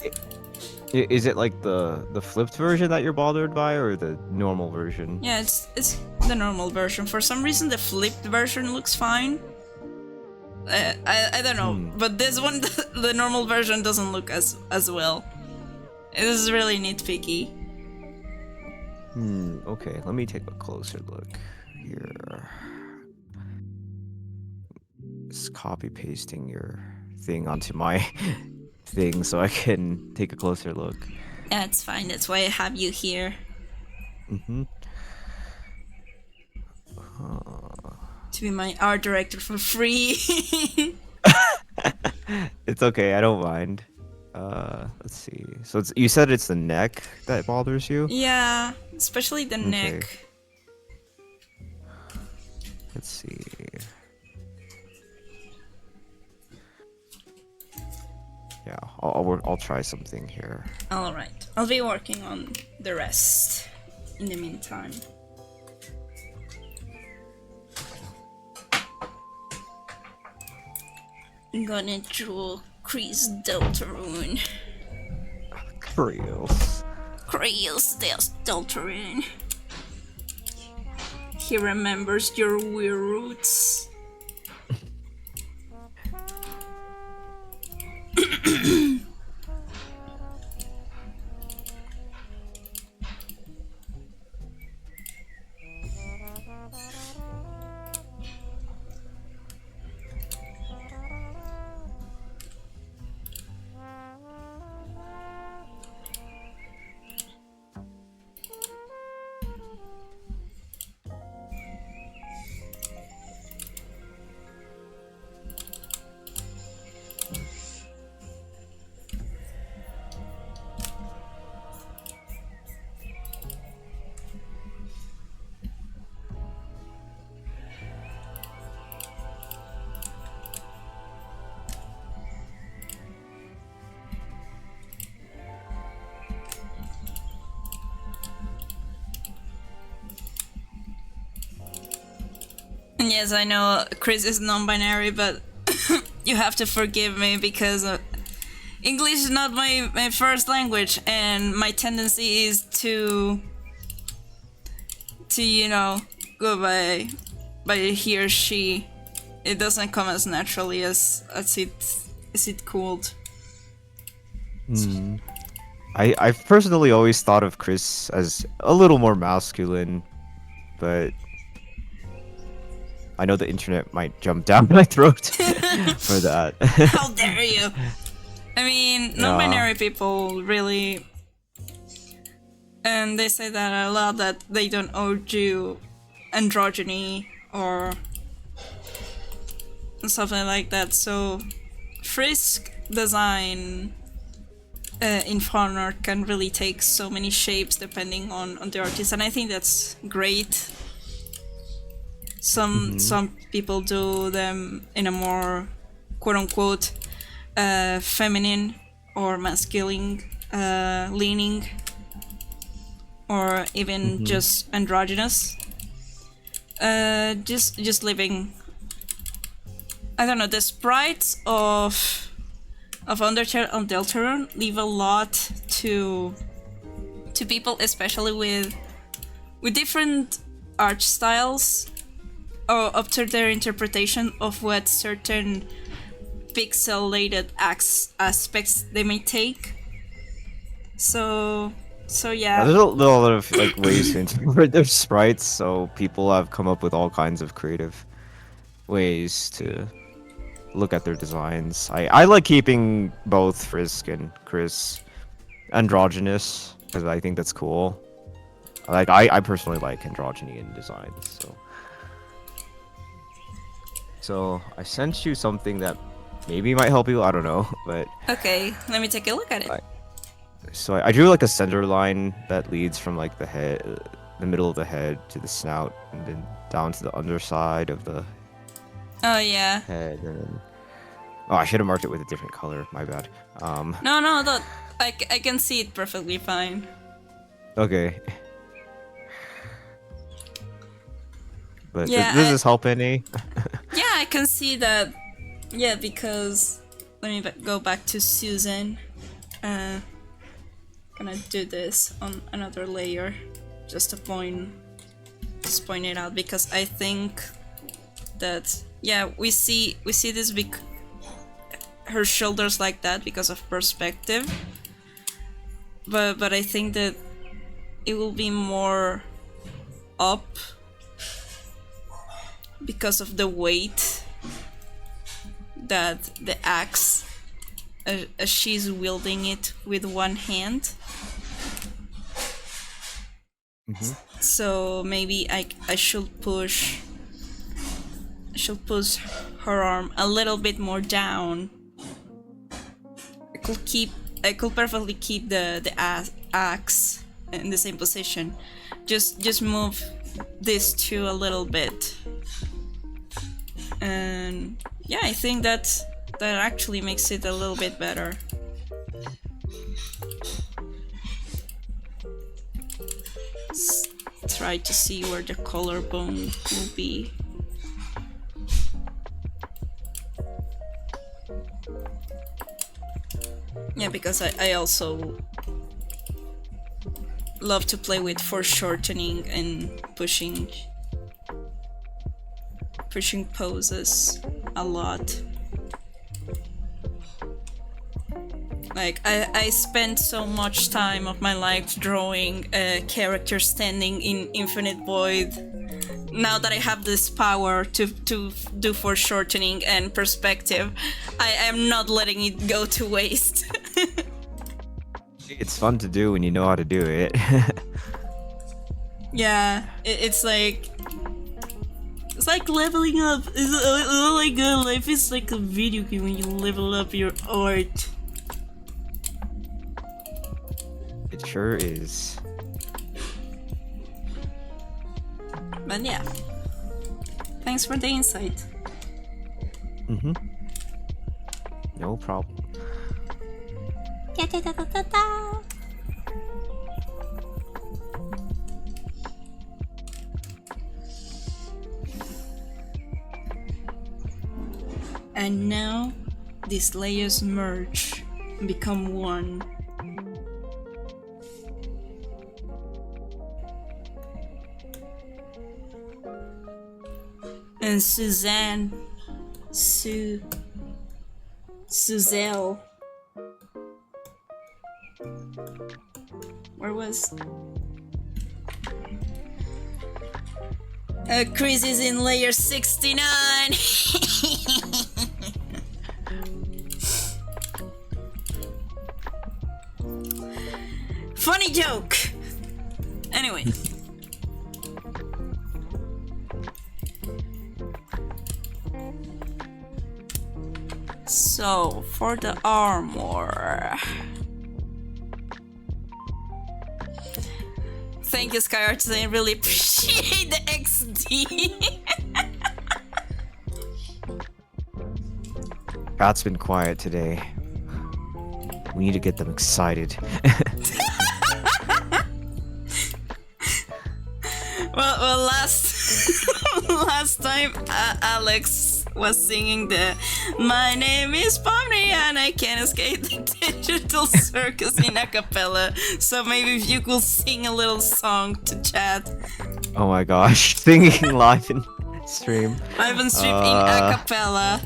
Is it like the flipped version that you're bothered by, or the normal version? Yeah, it's the normal version. For some reason, the flipped version looks fine. I don't know, but this one, the normal version doesn't look as well. It is really nitpicky. Okay, let me take a closer look here. Just copy pasting your thing onto my thing so I can take a closer look. Yeah, it's fine. That's why I have you here. To be my art director for free. It's okay, I don't mind. Let's see. So you said it's the neck that bothers you? Yeah, especially the neck. Let's see. Yeah, I'll try something here. All right, I'll be working on the rest in the meantime. I'm gonna draw Chris Deltarune. Chris Deltarune. He remembers your weird roots. Yes, I know Chris is non-binary, but you have to forgive me because English is not my first language, and my tendency is to you know, go by he or she. It doesn't come as naturally as it could. I've personally always thought of Chris as a little more masculine, but I know the internet might jump down my throat for that. How dare you! I mean, non-binary people really, and they say that a lot, that they don't argue androgyny or something like that. So, Frisk design in fan art can really take so many shapes depending on the artist, and I think that's great. Some people do them in a more quote unquote feminine or masculine leaning, or even just androgynous. Just leaving, I don't know, the sprites of Undertale and Deltarune leave a lot to people, especially with different art styles, or up to their interpretation of what certain pixelated aspects they may take. So yeah. There's a lot of like ways to interpret their sprites, so people have come up with all kinds of creative ways to look at their designs. I like keeping both Frisk and Chris androgynous because I think that's cool. Like I personally like androgyny in designs, so I sent you something that maybe might help you. I don't know, but Okay, let me take a look at it. so I drew like a center line that leads from like the head, the middle of the head to the snout, and then down to the underside of the Oh yeah. head, and then... Oh, I should have marked it with a different color. My bad. No, I can see it perfectly fine. Okay. But Yeah, does this help any? Yeah, I can see that. Yeah, because let me go back to Susan. Gonna do this on another layer, just to point it out, because I think that we see this big her shoulders like that because of perspective, but I think that it will be more up because of the weight that the axe, as she's wielding it with one hand. So maybe I should push her arm a little bit more down. I could perfectly keep the axe in the same position. Just move this two a little bit. And yeah, I think that actually makes it a little bit better. Let's try to see where the collarbone will be. Yeah, because I also love to play with foreshortening and pushing poses a lot. Like, I spent so much time of my life drawing a character standing in infinite void. Now that I have this power to do foreshortening and perspective, I am not letting it go to waste. It's fun to do when you know how to do it. Yeah, it's like leveling up. It's like life is like a video game when you level up your art. It sure is. But yeah, thanks for the insight. No problem. And now these layers merge and become one. And Suzelle. Where was? Chris is in layer 69. Funny joke. Anyway. So, for the armor, Thank you, Sky Artist. I really appreciate the XD. Rat's been quiet today. We need to get them excited. Well, last time Alex was singing the "My name is Pomni and I can't escape the digital circus" in a cappella. So maybe if you could sing a little song to chat. Oh my gosh, singing live in stream. Live on stream in a cappella.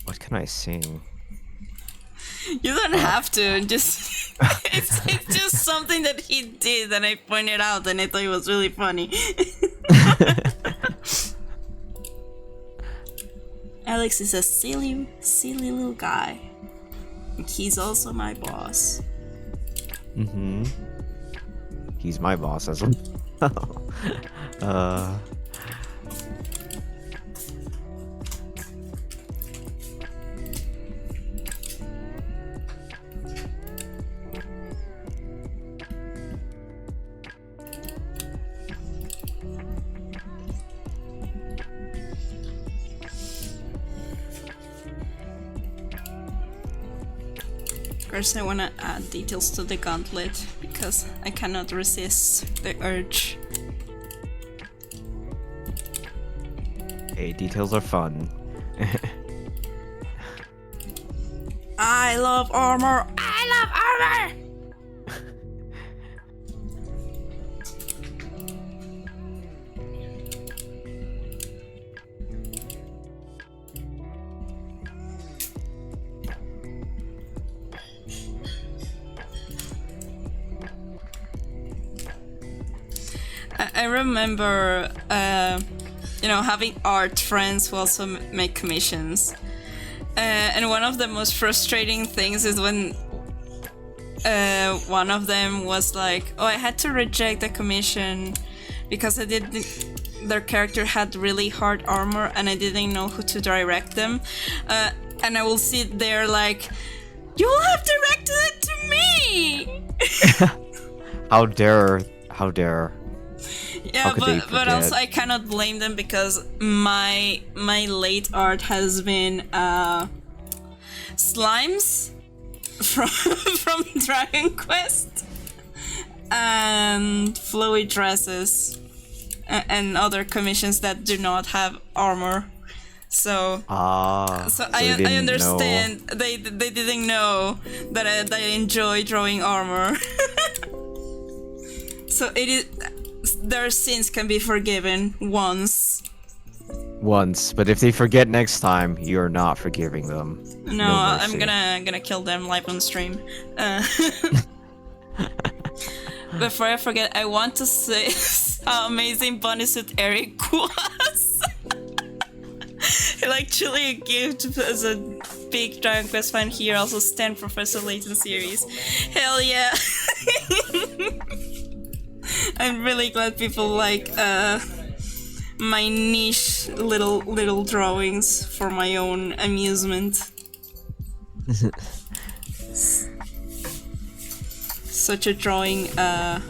What can I sing? You don't have to. Just it's just something that he did, and I pointed out, and I thought it was really funny. Alex is a silly little guy. He's also my boss. Mm-hmm. He's my boss as well. First, I want to add details to the gauntlet because I cannot resist the urge. Hey, details are fun. I love armor! I love armor! I remember, having art friends who also make commissions. And one of the most frustrating things is when one of them was like, "Oh, I had to reject the commission because their character had really hard armor and I didn't know who to direct them." And I will sit there like, "You will have directed it to me!" How dare. Yeah, but also I cannot blame them because my late art has been slimes from Dragon Quest and flowy dresses and other commissions that do not have armor. So I understand they didn't know that I enjoy drawing armor. So it is. Their sins can be forgiven once, but if they forget next time, you're not forgiving them. No, I'm gonna kill them live on stream. Before I forget, I want to say how amazing Bunnysuit Eric was. He actually a gift as a big Dragon Quest fan here. Also, stand Professor Layton series. Hell yeah! I'm really glad people like my niche little drawings for my own amusement. Such a drawing a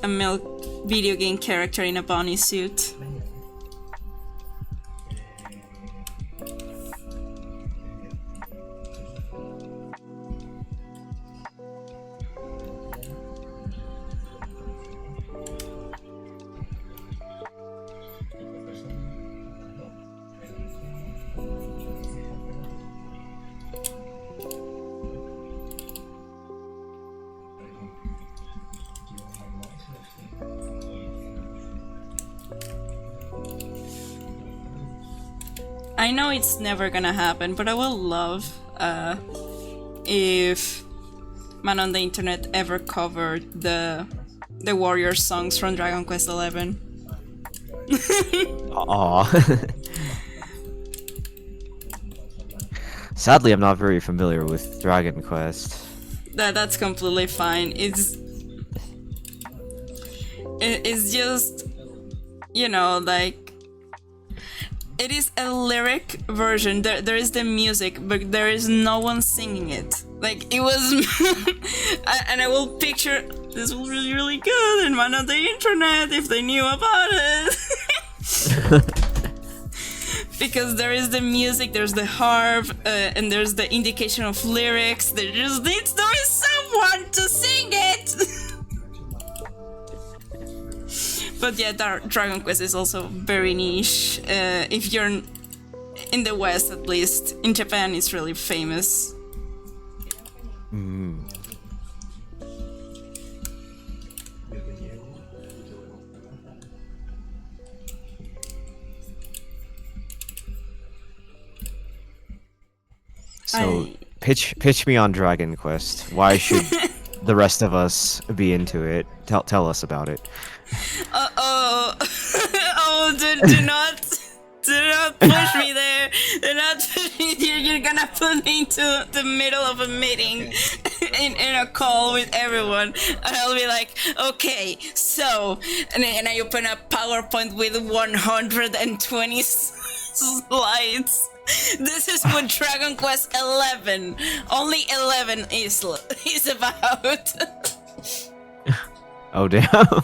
milk video game character in a bunny suit. I know it's never gonna happen, but I will love if Man on the Internet ever covered the warrior songs from Dragon Quest XI. Aww. Sadly, I'm not very familiar with Dragon Quest. That's completely fine. It's just, like, it is a lyric version. There is the music, but there is no one singing it. Like, it was... and I will picture, this will be really good and man on the internet if they knew about it. Because there is the music, there's the harp, and there's the indication of lyrics. There just needs to be someone to sing it! But yeah, Dragon Quest is also very niche. If you're in the West, at least. In Japan, it's really famous. Mm. So, pitch me on Dragon Quest. Why should the rest of us be into it? Tell us about it. Oh, do not push me there. Do not push me. You're gonna put me into the middle of a meeting in a call with everyone, and I'll be like, okay, so, and I open up PowerPoint with 120 slides. This is what Dragon Quest 11, only 11 is about. Oh damn.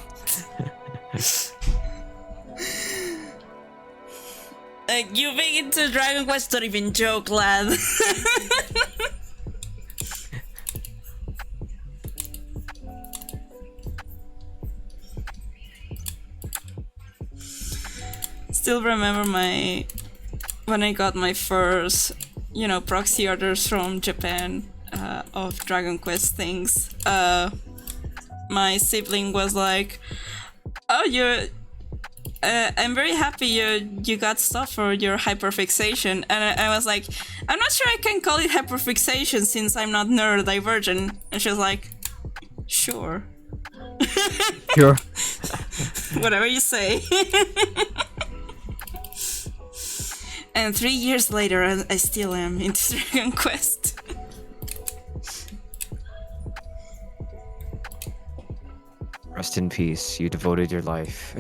Like, you being into Dragon Quest, don't even joke, lad. Still remember when I got my first, proxy orders from Japan of Dragon Quest things. My sibling was like, "Oh, I'm very happy you got stuff for your hyperfixation," and I was like, "I'm not sure I can call it hyperfixation since I'm not neurodivergent." And she was like, "Sure." Sure. Whatever you say. And 3 years later, I still am into Dragon Quest. Rest in peace. You devoted your life.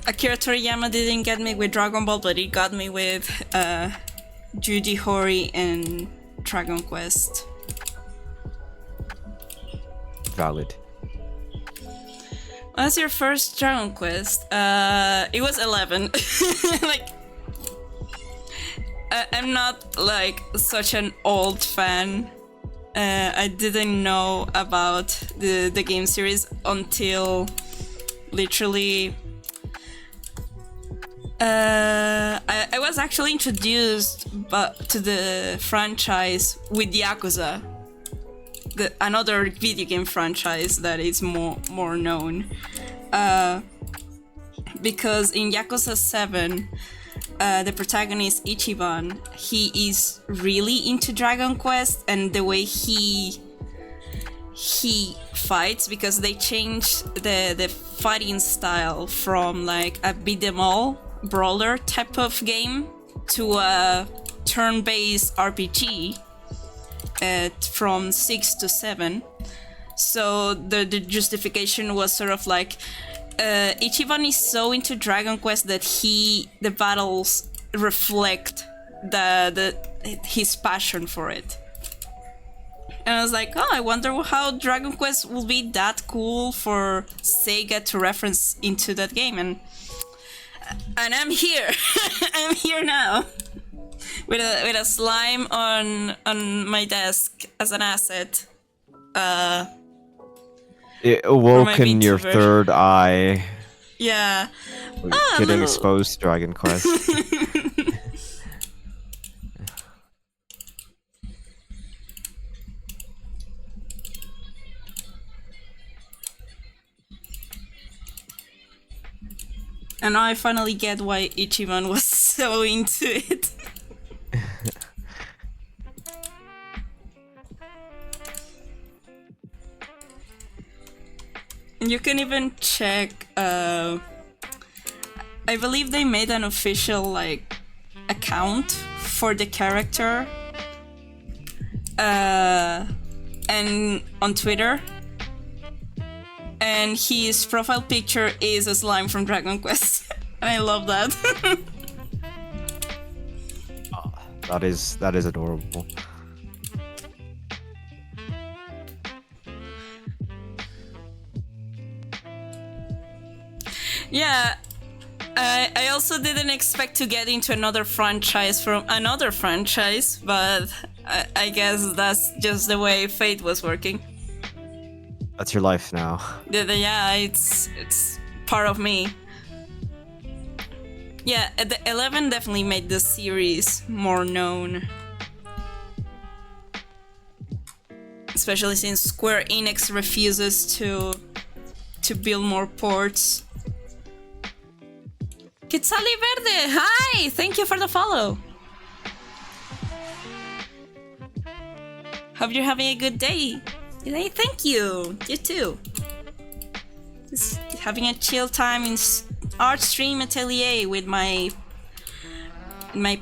Akira Toriyama didn't get me with Dragon Ball, but he got me with Yuji Horii and Dragon Quest. Valid. What's your first Dragon Quest? It was 11. Like, I'm not like such an old fan. I didn't know about the game series until literally I was actually introduced to the franchise with Yakuza, another video game franchise that is more known, because in Yakuza 7 the protagonist Ichiban, he is really into Dragon Quest and the way he fights, because they changed the fighting style from like a beat 'em all brawler type of game to a turn-based RPG from 6 to 7. So the justification was sort of like, Ichiban is so into Dragon Quest that the battles reflect his passion for it. And I was like, oh, I wonder how Dragon Quest will be that cool for Sega to reference into that game. And I'm here. I'm here now. With a slime on my desk as an asset. It awoke in your third eye. Yeah. Getting exposed to Dragon Quest. And now I finally get why Ichiban was so into it. You can even check, I believe they made an official account for the character and on Twitter, and his profile picture is a slime from Dragon Quest. And I love that. That is adorable. Yeah, I also didn't expect to get into another franchise from another franchise, but I guess that's just the way fate was working. That's your life now. Yeah, it's part of me. Yeah, the 11 definitely made the series more known. Especially since Square Enix refuses to build more ports. Quetzali Verde, hi! Thank you for the follow. Hope you're having a good day. Hey, thank you. You too. Just having a chill time in art stream Atelier with my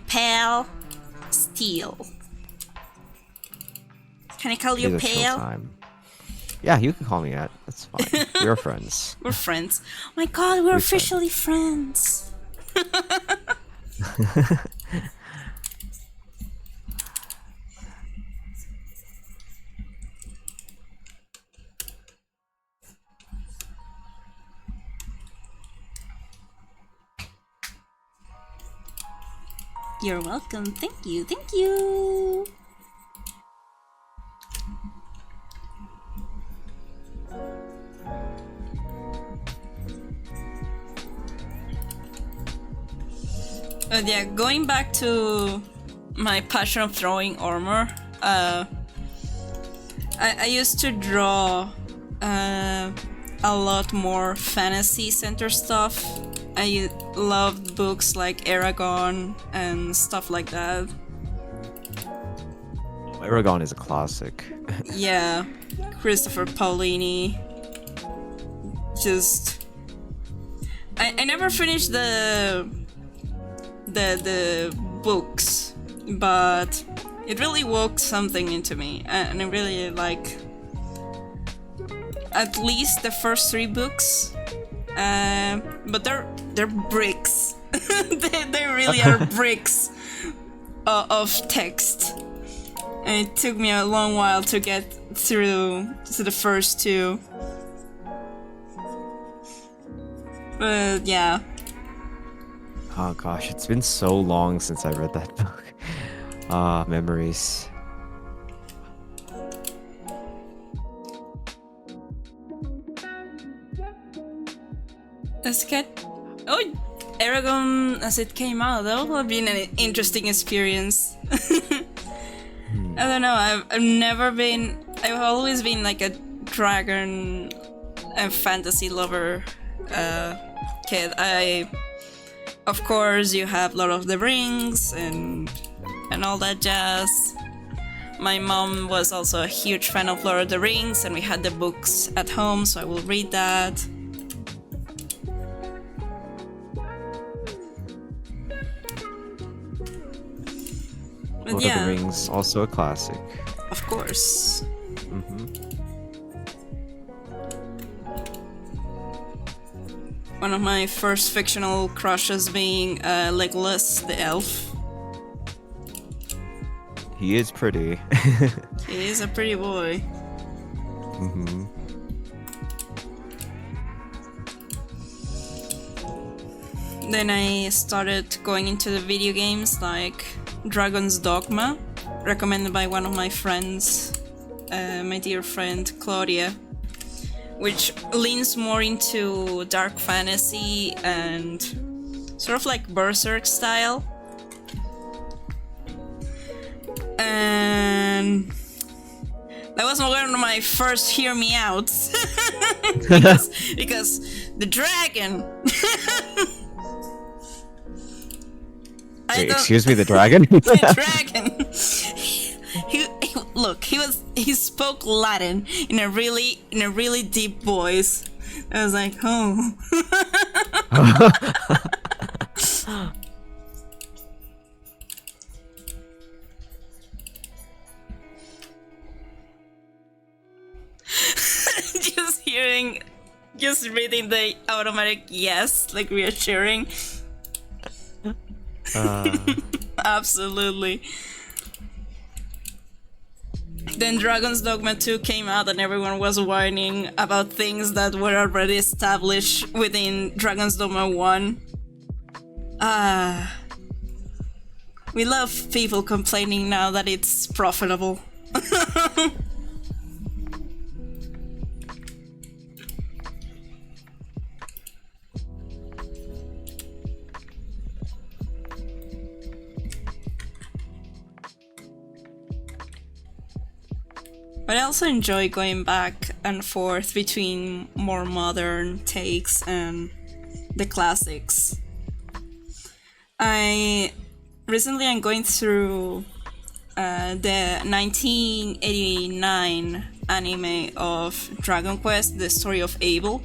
pal Steel. Can I call you It is a chill pal? time. Yeah, you can call me that. That's fine. We're friends. We're friends. Oh my god, we're officially friends. You're welcome. Thank you. Thank you. But yeah, going back to my passion of throwing armor, I used to draw a lot more fantasy center stuff. I loved books like Aragon and stuff like that. Aragon is a classic. Yeah, Christopher Paolini. Just, I never finished the books, but it really woke something into me, and I really like at least the first 3 books. But they're bricks. they really are bricks of text, and it took me a long while to get through to the first 2. But yeah. Oh gosh, it's been so long since I read that book. Ah, memories. Let's get... Oh, Aragon as it came out, that would have been an interesting experience. I don't know, I've never been... I've always been like a dragon and fantasy lover kid. Of course, you have Lord of the Rings and all that jazz. My mom was also a huge fan of Lord of the Rings, and we had the books at home, so I will read that. But Lord of the Rings, also a classic. Of course. One of my first fictional crushes being Legolas the elf. He is pretty. He is a pretty boy. Then I started going into the video games like Dragon's Dogma, recommended by one of my friends, my dear friend Claudia, which leans more into dark fantasy and sort of like Berserk style. And that was one of my first hear me outs. because the dragon. Wait, excuse me, the dragon? The dragon. He spoke Latin in a really deep voice. I was like, oh. just reading the automatic yes, like reassuring. Absolutely. Then Dragon's Dogma 2 came out and everyone was whining about things that were already established within Dragon's Dogma 1. We love people complaining now that it's profitable. But I also enjoy going back and forth between more modern takes and the classics. Recently I'm going through the 1989 anime of Dragon Quest, The Story of Abel.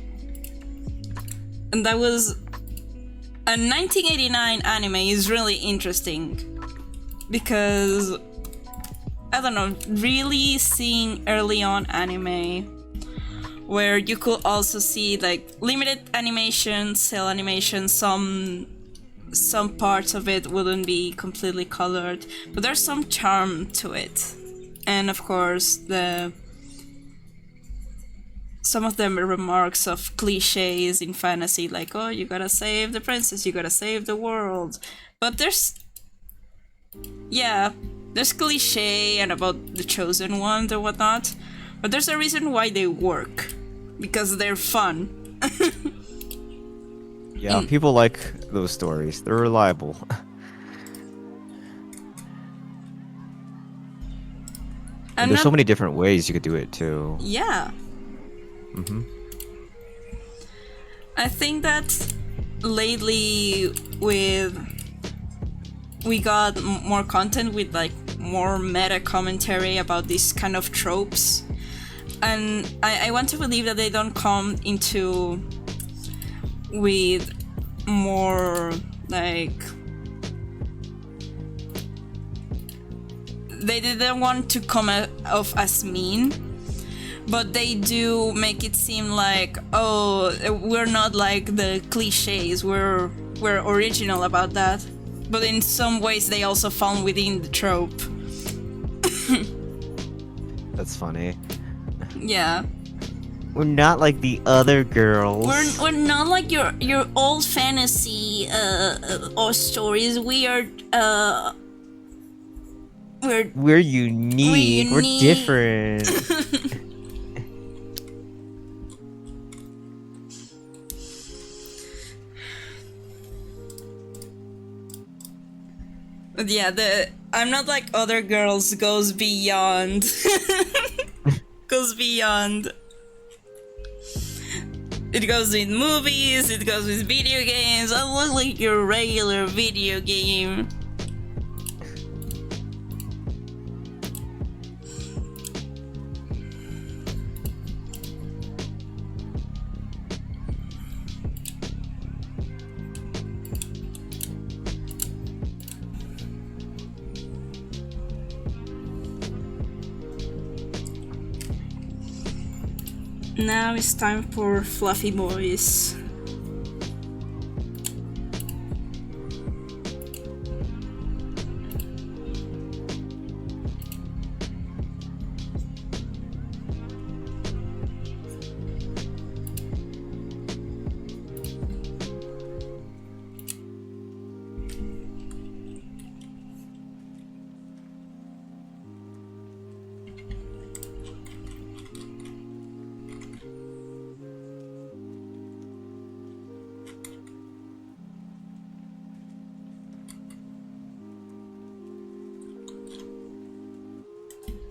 And that was... A 1989 anime is really interesting because... I don't know, really seeing early on anime where you could also see like limited animation, cell animation, some parts of it wouldn't be completely colored, but there's some charm to it. And of course some of them are remarks of cliches in fantasy, like, oh, you gotta save the princess, you gotta save the world. But there's cliche and about the chosen ones or whatnot, but there's a reason why they work, because they're fun. Yeah, people like those stories. They're reliable. And there's so many different ways you could do it too. Yeah. I think that lately we got more content with like more meta commentary about these kind of tropes, and I want to believe that they don't come into with more like they didn't want to come off as mean, but they do make it seem like, oh, we're not like the cliches, we're original about that. But in some ways they also fall within the trope. That's funny. Yeah. We're not like the other girls. We're not like your old fantasy or stories. We're unique. We're different. But yeah, I'm not like other girls goes beyond. Goes beyond. It goes with movies, it goes with video games. I look like your regular video game. Now it's time for Fluffy Boys.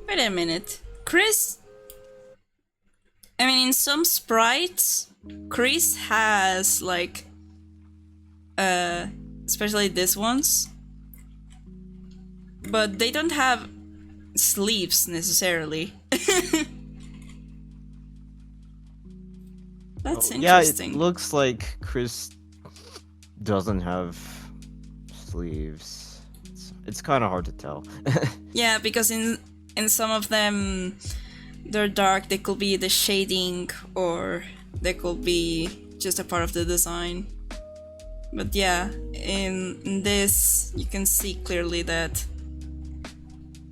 Wait a minute. Chris? I mean, in some sprites, Chris has, like, especially these ones, but they don't have sleeves necessarily. That's interesting. Yeah, it looks like Chris doesn't have sleeves. It's kind of hard to tell. Yeah, because in some of them, they're dark. They could be the shading, or they could be just a part of the design. But yeah, in this you can see clearly that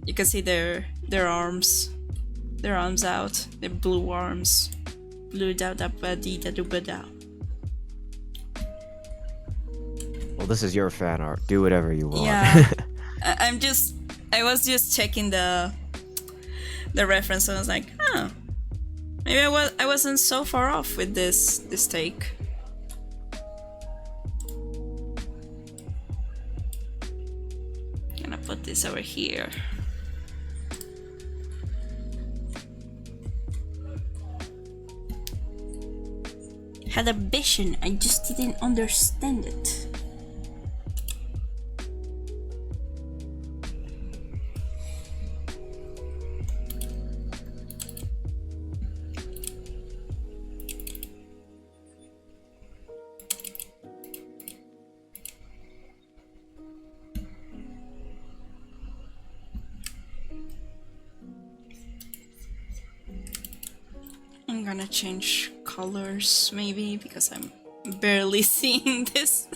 you can see their arms out, their blue arms, blue da da ba dee da do ba da. Well, this is your fan art. Do whatever you want. Yeah, I was just checking the reference, and I was like, oh, maybe I wasn't so far off with this take. Gonna put this over here. Had a vision, I just didn't understand it. I'm gonna change colors maybe because I'm barely seeing this.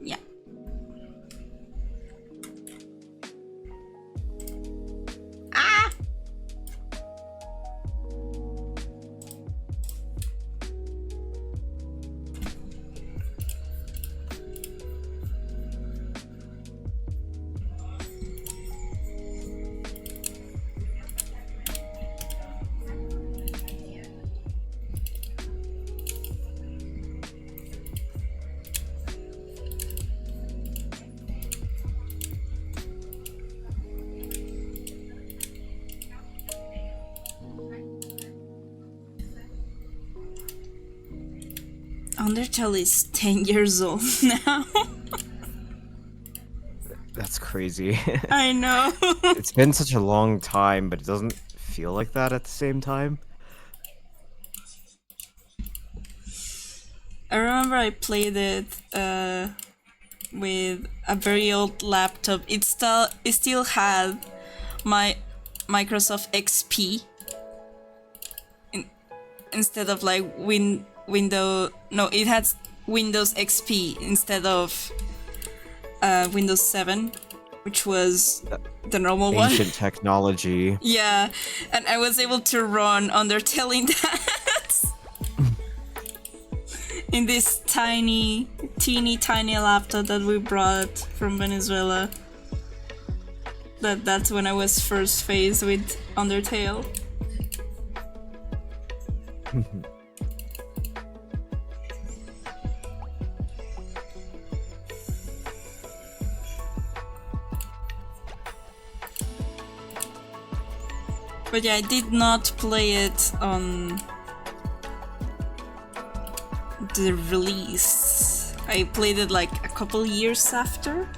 Yeah. Ah! Undertale is 10 years old now. That's crazy. I know. It's been such a long time, but it doesn't feel like that at the same time. I remember I played it with a very old laptop. It still had my Microsoft XP instead of like Windows. No, it had Windows XP instead of Windows 7, which was the normal one. Ancient technology. Yeah, and I was able to run Undertale in that. In this teeny tiny laptop that we brought from Venezuela. That's when I was first faced with Undertale. But yeah, I did not play it on the release. I played it like a couple years after.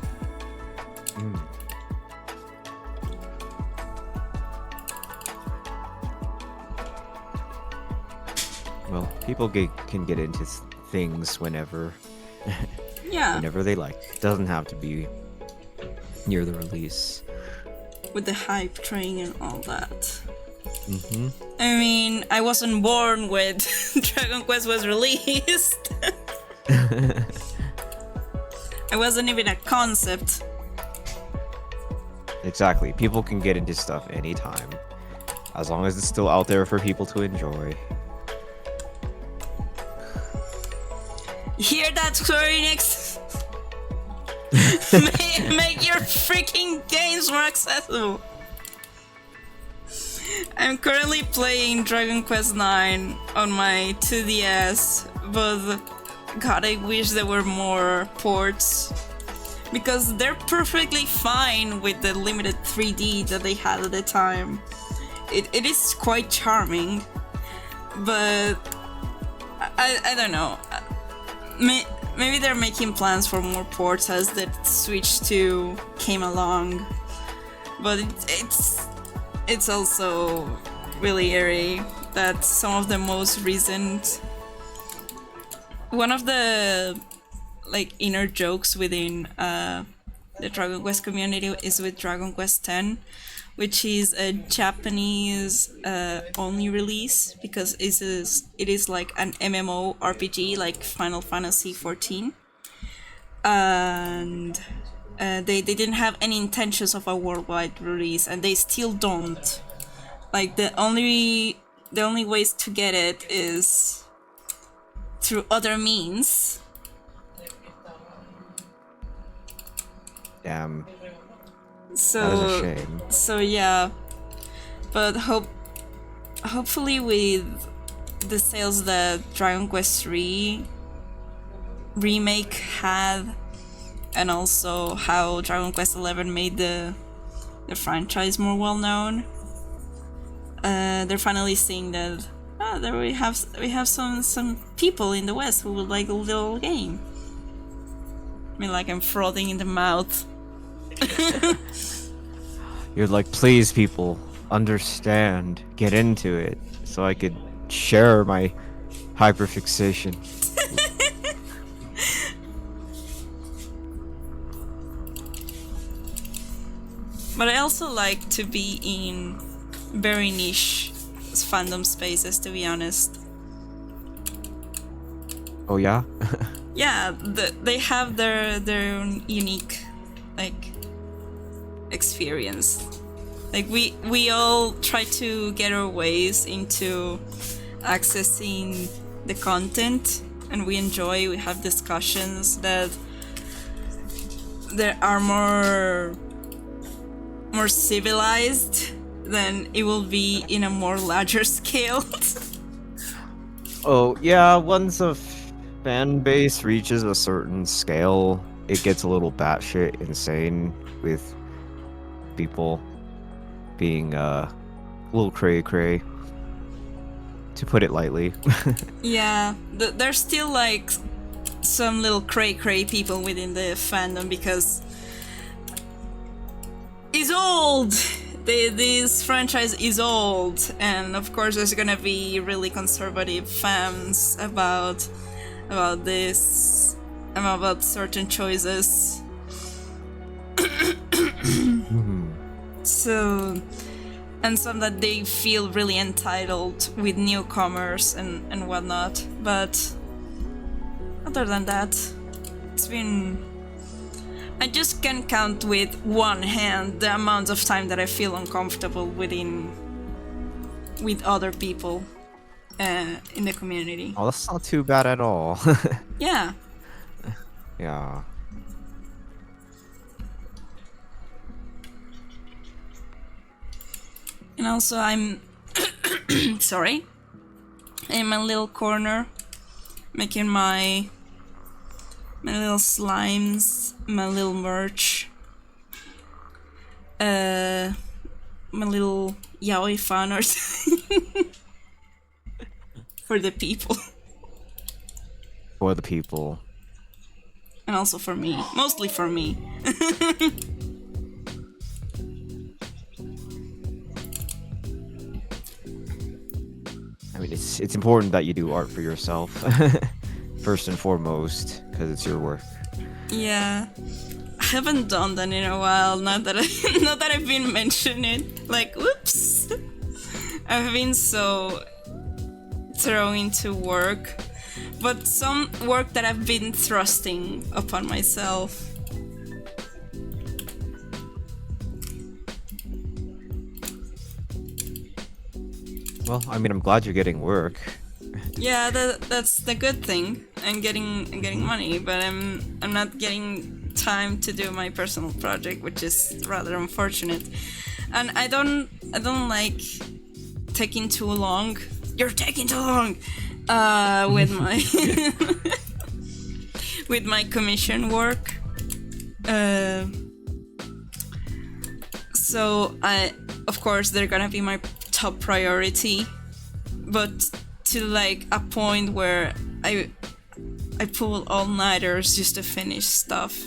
Well, people can get into things whenever, Yeah, whenever they like. It doesn't have to be near the release. with the hype train and all that. I mean, I wasn't born when Dragon Quest was released. It wasn't even a concept. Exactly. People can get into stuff anytime, as long as it's still out there for people to enjoy. Hear that, Square Enix? Make your freaking games more accessible. I'm currently playing Dragon Quest IX on my 2DS, but God, I wish there were more ports. Because they're perfectly fine with the limited 3D that they had at the time. It is quite charming, but I don't know. Maybe they're making plans for more ports as the Switch 2 came along, but it's also really eerie that some of the most recent, one of the like inner jokes within the Dragon Quest community is with Dragon Quest X, which is a Japanese only release because it is like an MMO RPG like Final Fantasy 14, and they didn't have any intentions of a worldwide release, and they still don't. Like the only ways to get it is through other means. Damn, So that is a shame. So yeah, but hopefully with the sales that Dragon Quest III remake had, and also how Dragon Quest XI made the franchise more well known, they're finally seeing that there we have some people in the West who would like a little game. I mean, like I'm frothing in the mouth. You're like, please, people, understand, get into it, so I could share my hyperfixation. But I also like to be in very niche fandom spaces, to be honest. Oh yeah? Yeah, they have their own unique, like, experience. Like we all try to get our ways into accessing the content, and we have discussions that are more civilized than it will be in a more larger scale. Oh yeah, once a fan base reaches a certain scale, it gets a little batshit insane with people being a little cray-cray, to put it lightly. Yeah, there's still like some little cray people within the fandom because it's old. This franchise is old, and of course there's gonna be really conservative fans about this, about certain choices. So, and some that they feel really entitled with newcomers and whatnot. But other than that, it's been... I just can count with one hand the amount of time that I feel uncomfortable with other people in the community. Oh, that's not too bad at all. Yeah. Yeah. And also I'm sorry, in my little corner making my little slimes, my little merch, my little yaoi fan art for the people. For the people. And also for me, mostly for me. I mean, it's important that you do art for yourself, first and foremost, because it's your work. Yeah, I haven't done that in a while. Not that I've been mentioning it. Like, whoops, I've been so thrown into work, but some work that I've been thrusting upon myself. Well, I mean, I'm glad you're getting work. Yeah, that's the good thing. I'm getting money, but I'm not getting time to do my personal project, which is rather unfortunate. And I don't like taking too long. You're taking too long with my with my commission work. So of course they're gonna be my top priority, but to like a point where I pull all-nighters just to finish stuff,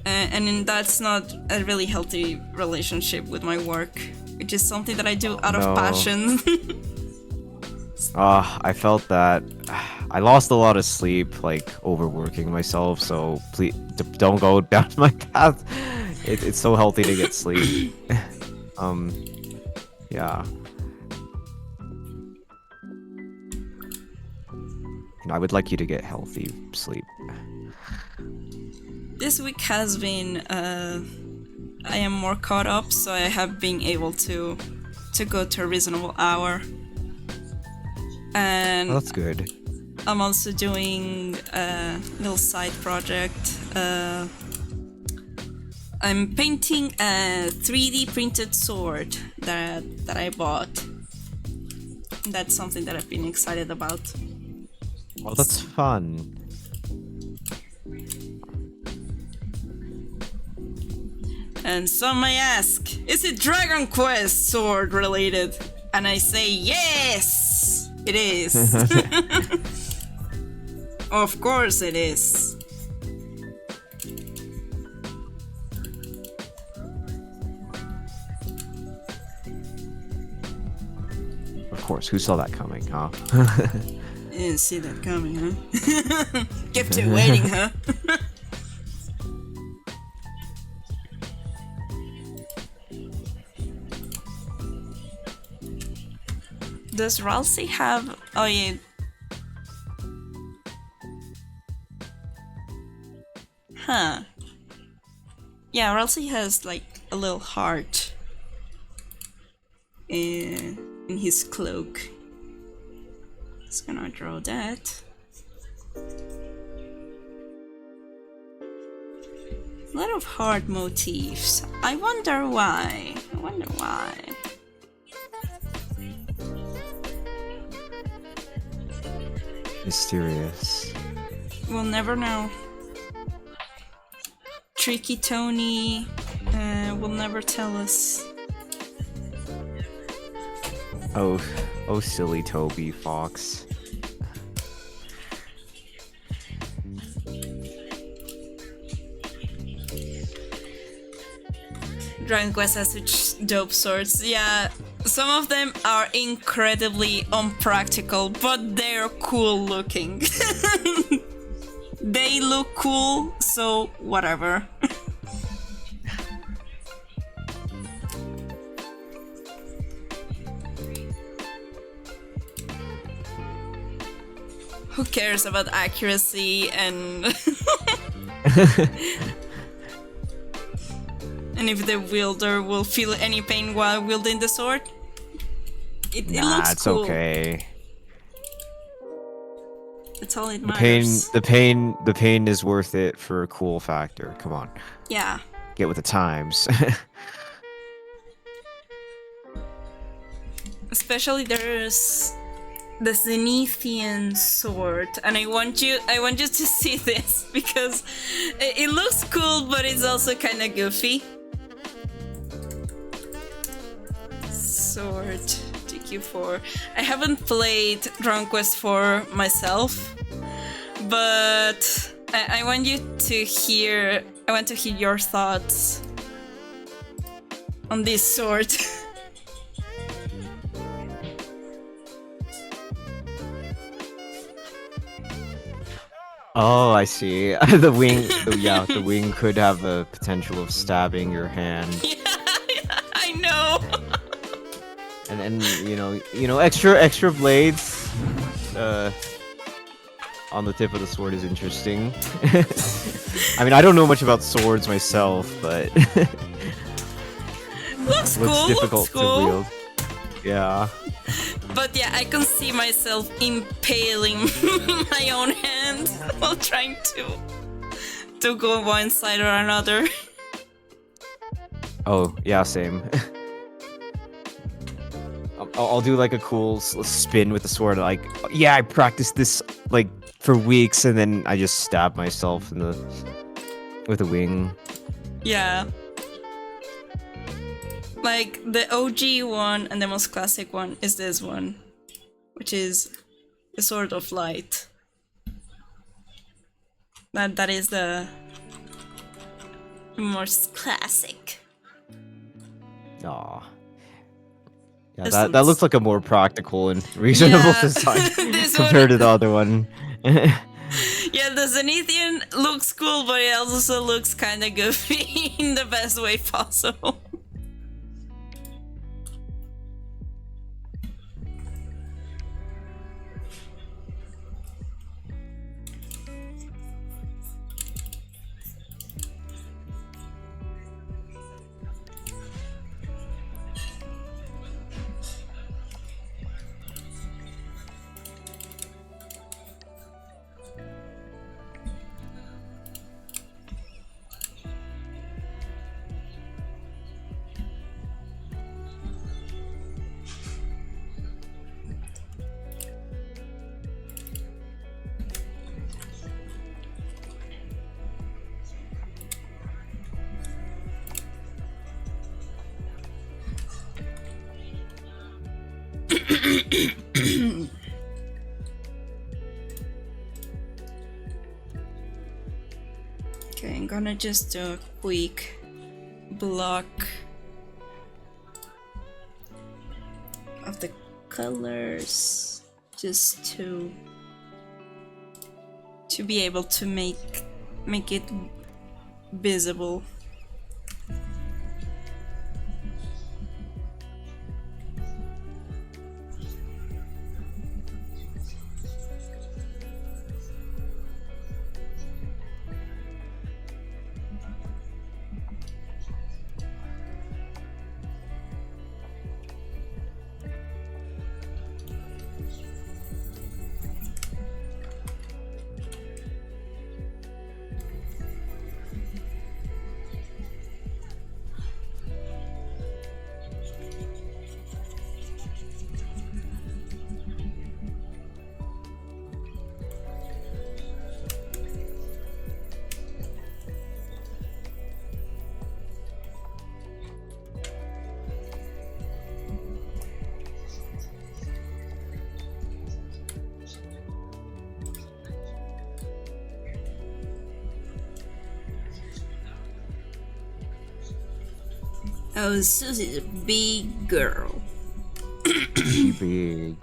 and that's not a really healthy relationship with my work, which is something that I do out of passion. I felt that. I lost a lot of sleep, like, overworking myself, so please don't go down my path. It's so healthy to get sleep. Yeah. I would like you to get healthy sleep. This week has been, I am more caught up, so I have been able to go to a reasonable hour. And Oh, that's good. I'm also doing a little side project. I'm painting a 3D printed sword that I bought. That's something that I've been excited about. Oh, that's fun. And some may ask, is it Dragon Quest sword related? And I say, yes, it is. Of course it is. Of course, who saw that coming, huh? You didn't see that coming, huh? Kept you waiting, huh? Does Ralsei have... Oh yeah. Huh. Yeah, Ralsei has like a little heart in his cloak. Just gonna draw that. A lot of heart motifs. I wonder why. Mysterious. We'll never know. Tricky Tony will never tell us. Oh, silly Toby Fox. Dragon Quest has such dope swords. Yeah, some of them are incredibly unpractical, but they're cool looking. They look cool, so whatever. Who cares about accuracy and... And if the wielder will feel any pain while wielding the sword? It looks it's cool. okay. That's all it The matters. pain is worth it for a cool factor. Come on. Yeah. Get with the times. Especially there's the Zenithian sword, and I want you to see this because it looks cool, but it's also kind of goofy. Sword TQ4. I haven't played Dragon Quest 4 myself, but I want you to hear. I want to hear your thoughts on this sword. Oh, I see. The wing, the wing could have the potential of stabbing your hand. Yeah, I know. And extra blades on the tip of the sword is interesting. I mean, I don't know much about swords myself, but Looks cool. difficult to wield. Yeah. But yeah, I can see myself impaling my own hand while trying to go one side or another. Oh, yeah, same. I'll do like a cool spin with the sword. Like, yeah, I practiced this like for weeks, and then I just stab myself with a wing. Yeah. Like the OG one and the most classic one is this one, which is the Sword of Light. That is the most classic. Aw. Yeah, This that one's- looks like a more practical and reasonable Yeah, design this compared one- to the other one. Yeah, the Zenithian looks cool, but it also looks kind of goofy in the best way possible. Okay, I'm gonna just do a quick block of the colors just to be able to make it visible. Oh, Susie's a big girl. She big.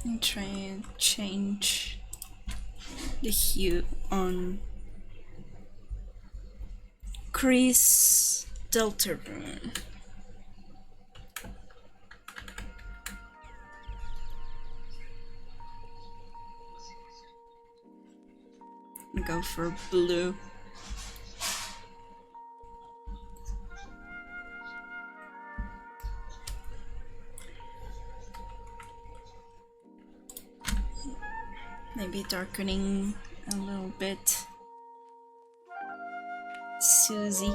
I'm trying to change the hue on Chris Deltarune. Go for blue. Maybe darkening a little bit. Susie.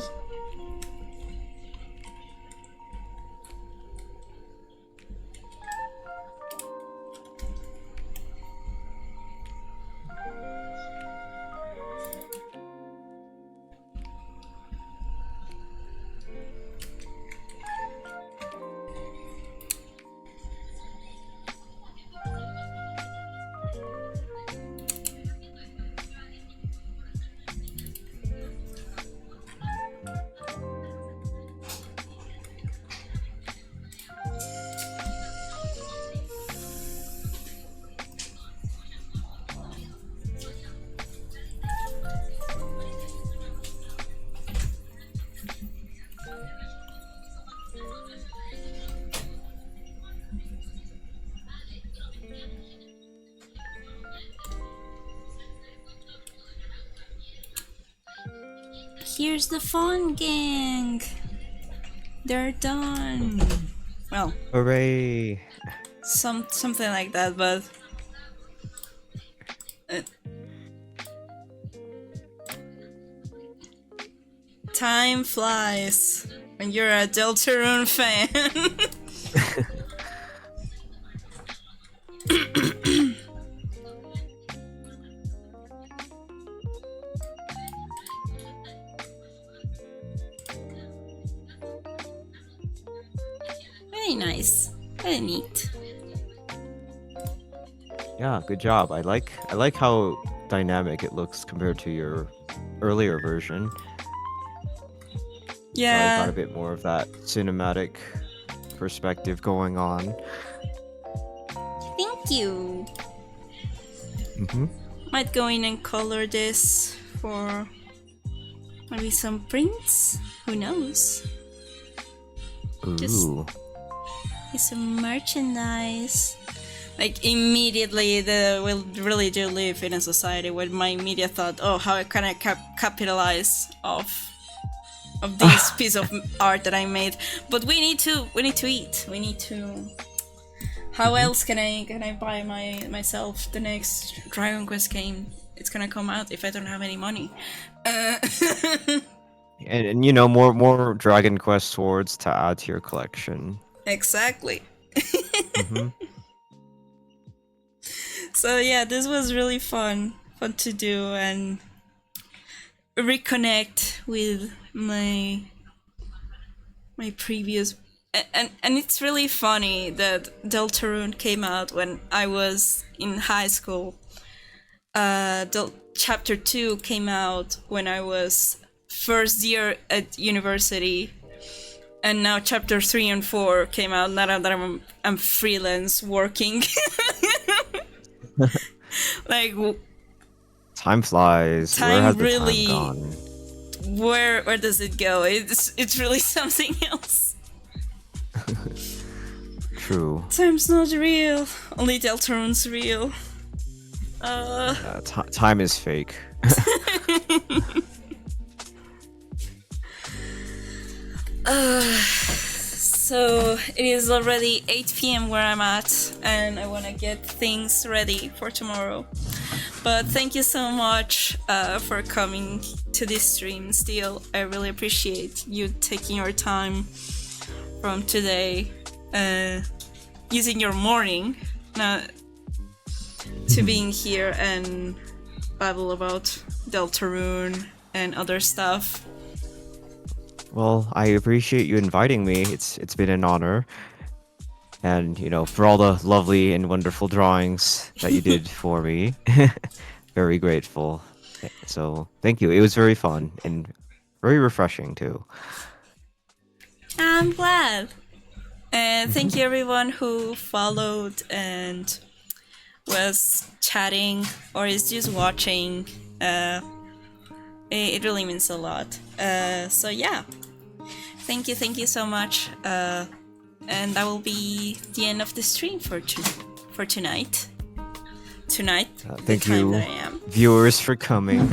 Here's the fun gang. They're done. Well, Hooray! something like that, but time flies when you're a Deltarune fan. Very nice. Very neat. Yeah, good job. I like how dynamic it looks compared to your earlier version. Yeah. Got a bit more of that cinematic perspective going on. Thank you. Mm-hmm. Might go in and color this for maybe some prints. Who knows? Ooh. Just some merchandise. Like immediately, we really do live in a society where my immediate thought, oh, how can I capitalize of this piece of art that I made? But we need to eat. We need to. How else can I buy myself the next Dragon Quest game? It's gonna come out if I don't have any money. And you know, more Dragon Quest swords to add to your collection. Exactly. Hmm. So yeah, this was really fun to do and reconnect with my previous. And it's really funny that Deltarune came out when I was in high school. Chapter 2 came out when I was first year at university, and now chapter 3 and 4 came out now that I'm freelance working. Like, Time flies. Where time has the really, time gone? where does it go? It's really something else. True. Time's not real. Only Deltarune's real. Time is fake. So it is already 8 p.m. where I'm at, and I want to get things ready for tomorrow. But thank you so much for coming to this stream, Steel. I really appreciate you taking your time from today, using your morning to being here and babble about Deltarune and other stuff. Well, I appreciate you inviting me. It's been an honor. And, for all the lovely and wonderful drawings that you did for me. Very grateful. So, thank you. It was very fun and very refreshing too. I'm glad. And thank you everyone who followed and was chatting or is just watching. It really means a lot. So yeah. Thank you so much. And that will be the end of the stream for tonight. Thank you, viewers, for coming.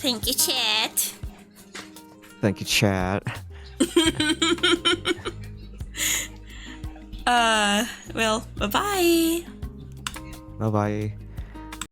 Thank you, chat. Thank you, chat. Well, bye-bye. Bye-bye.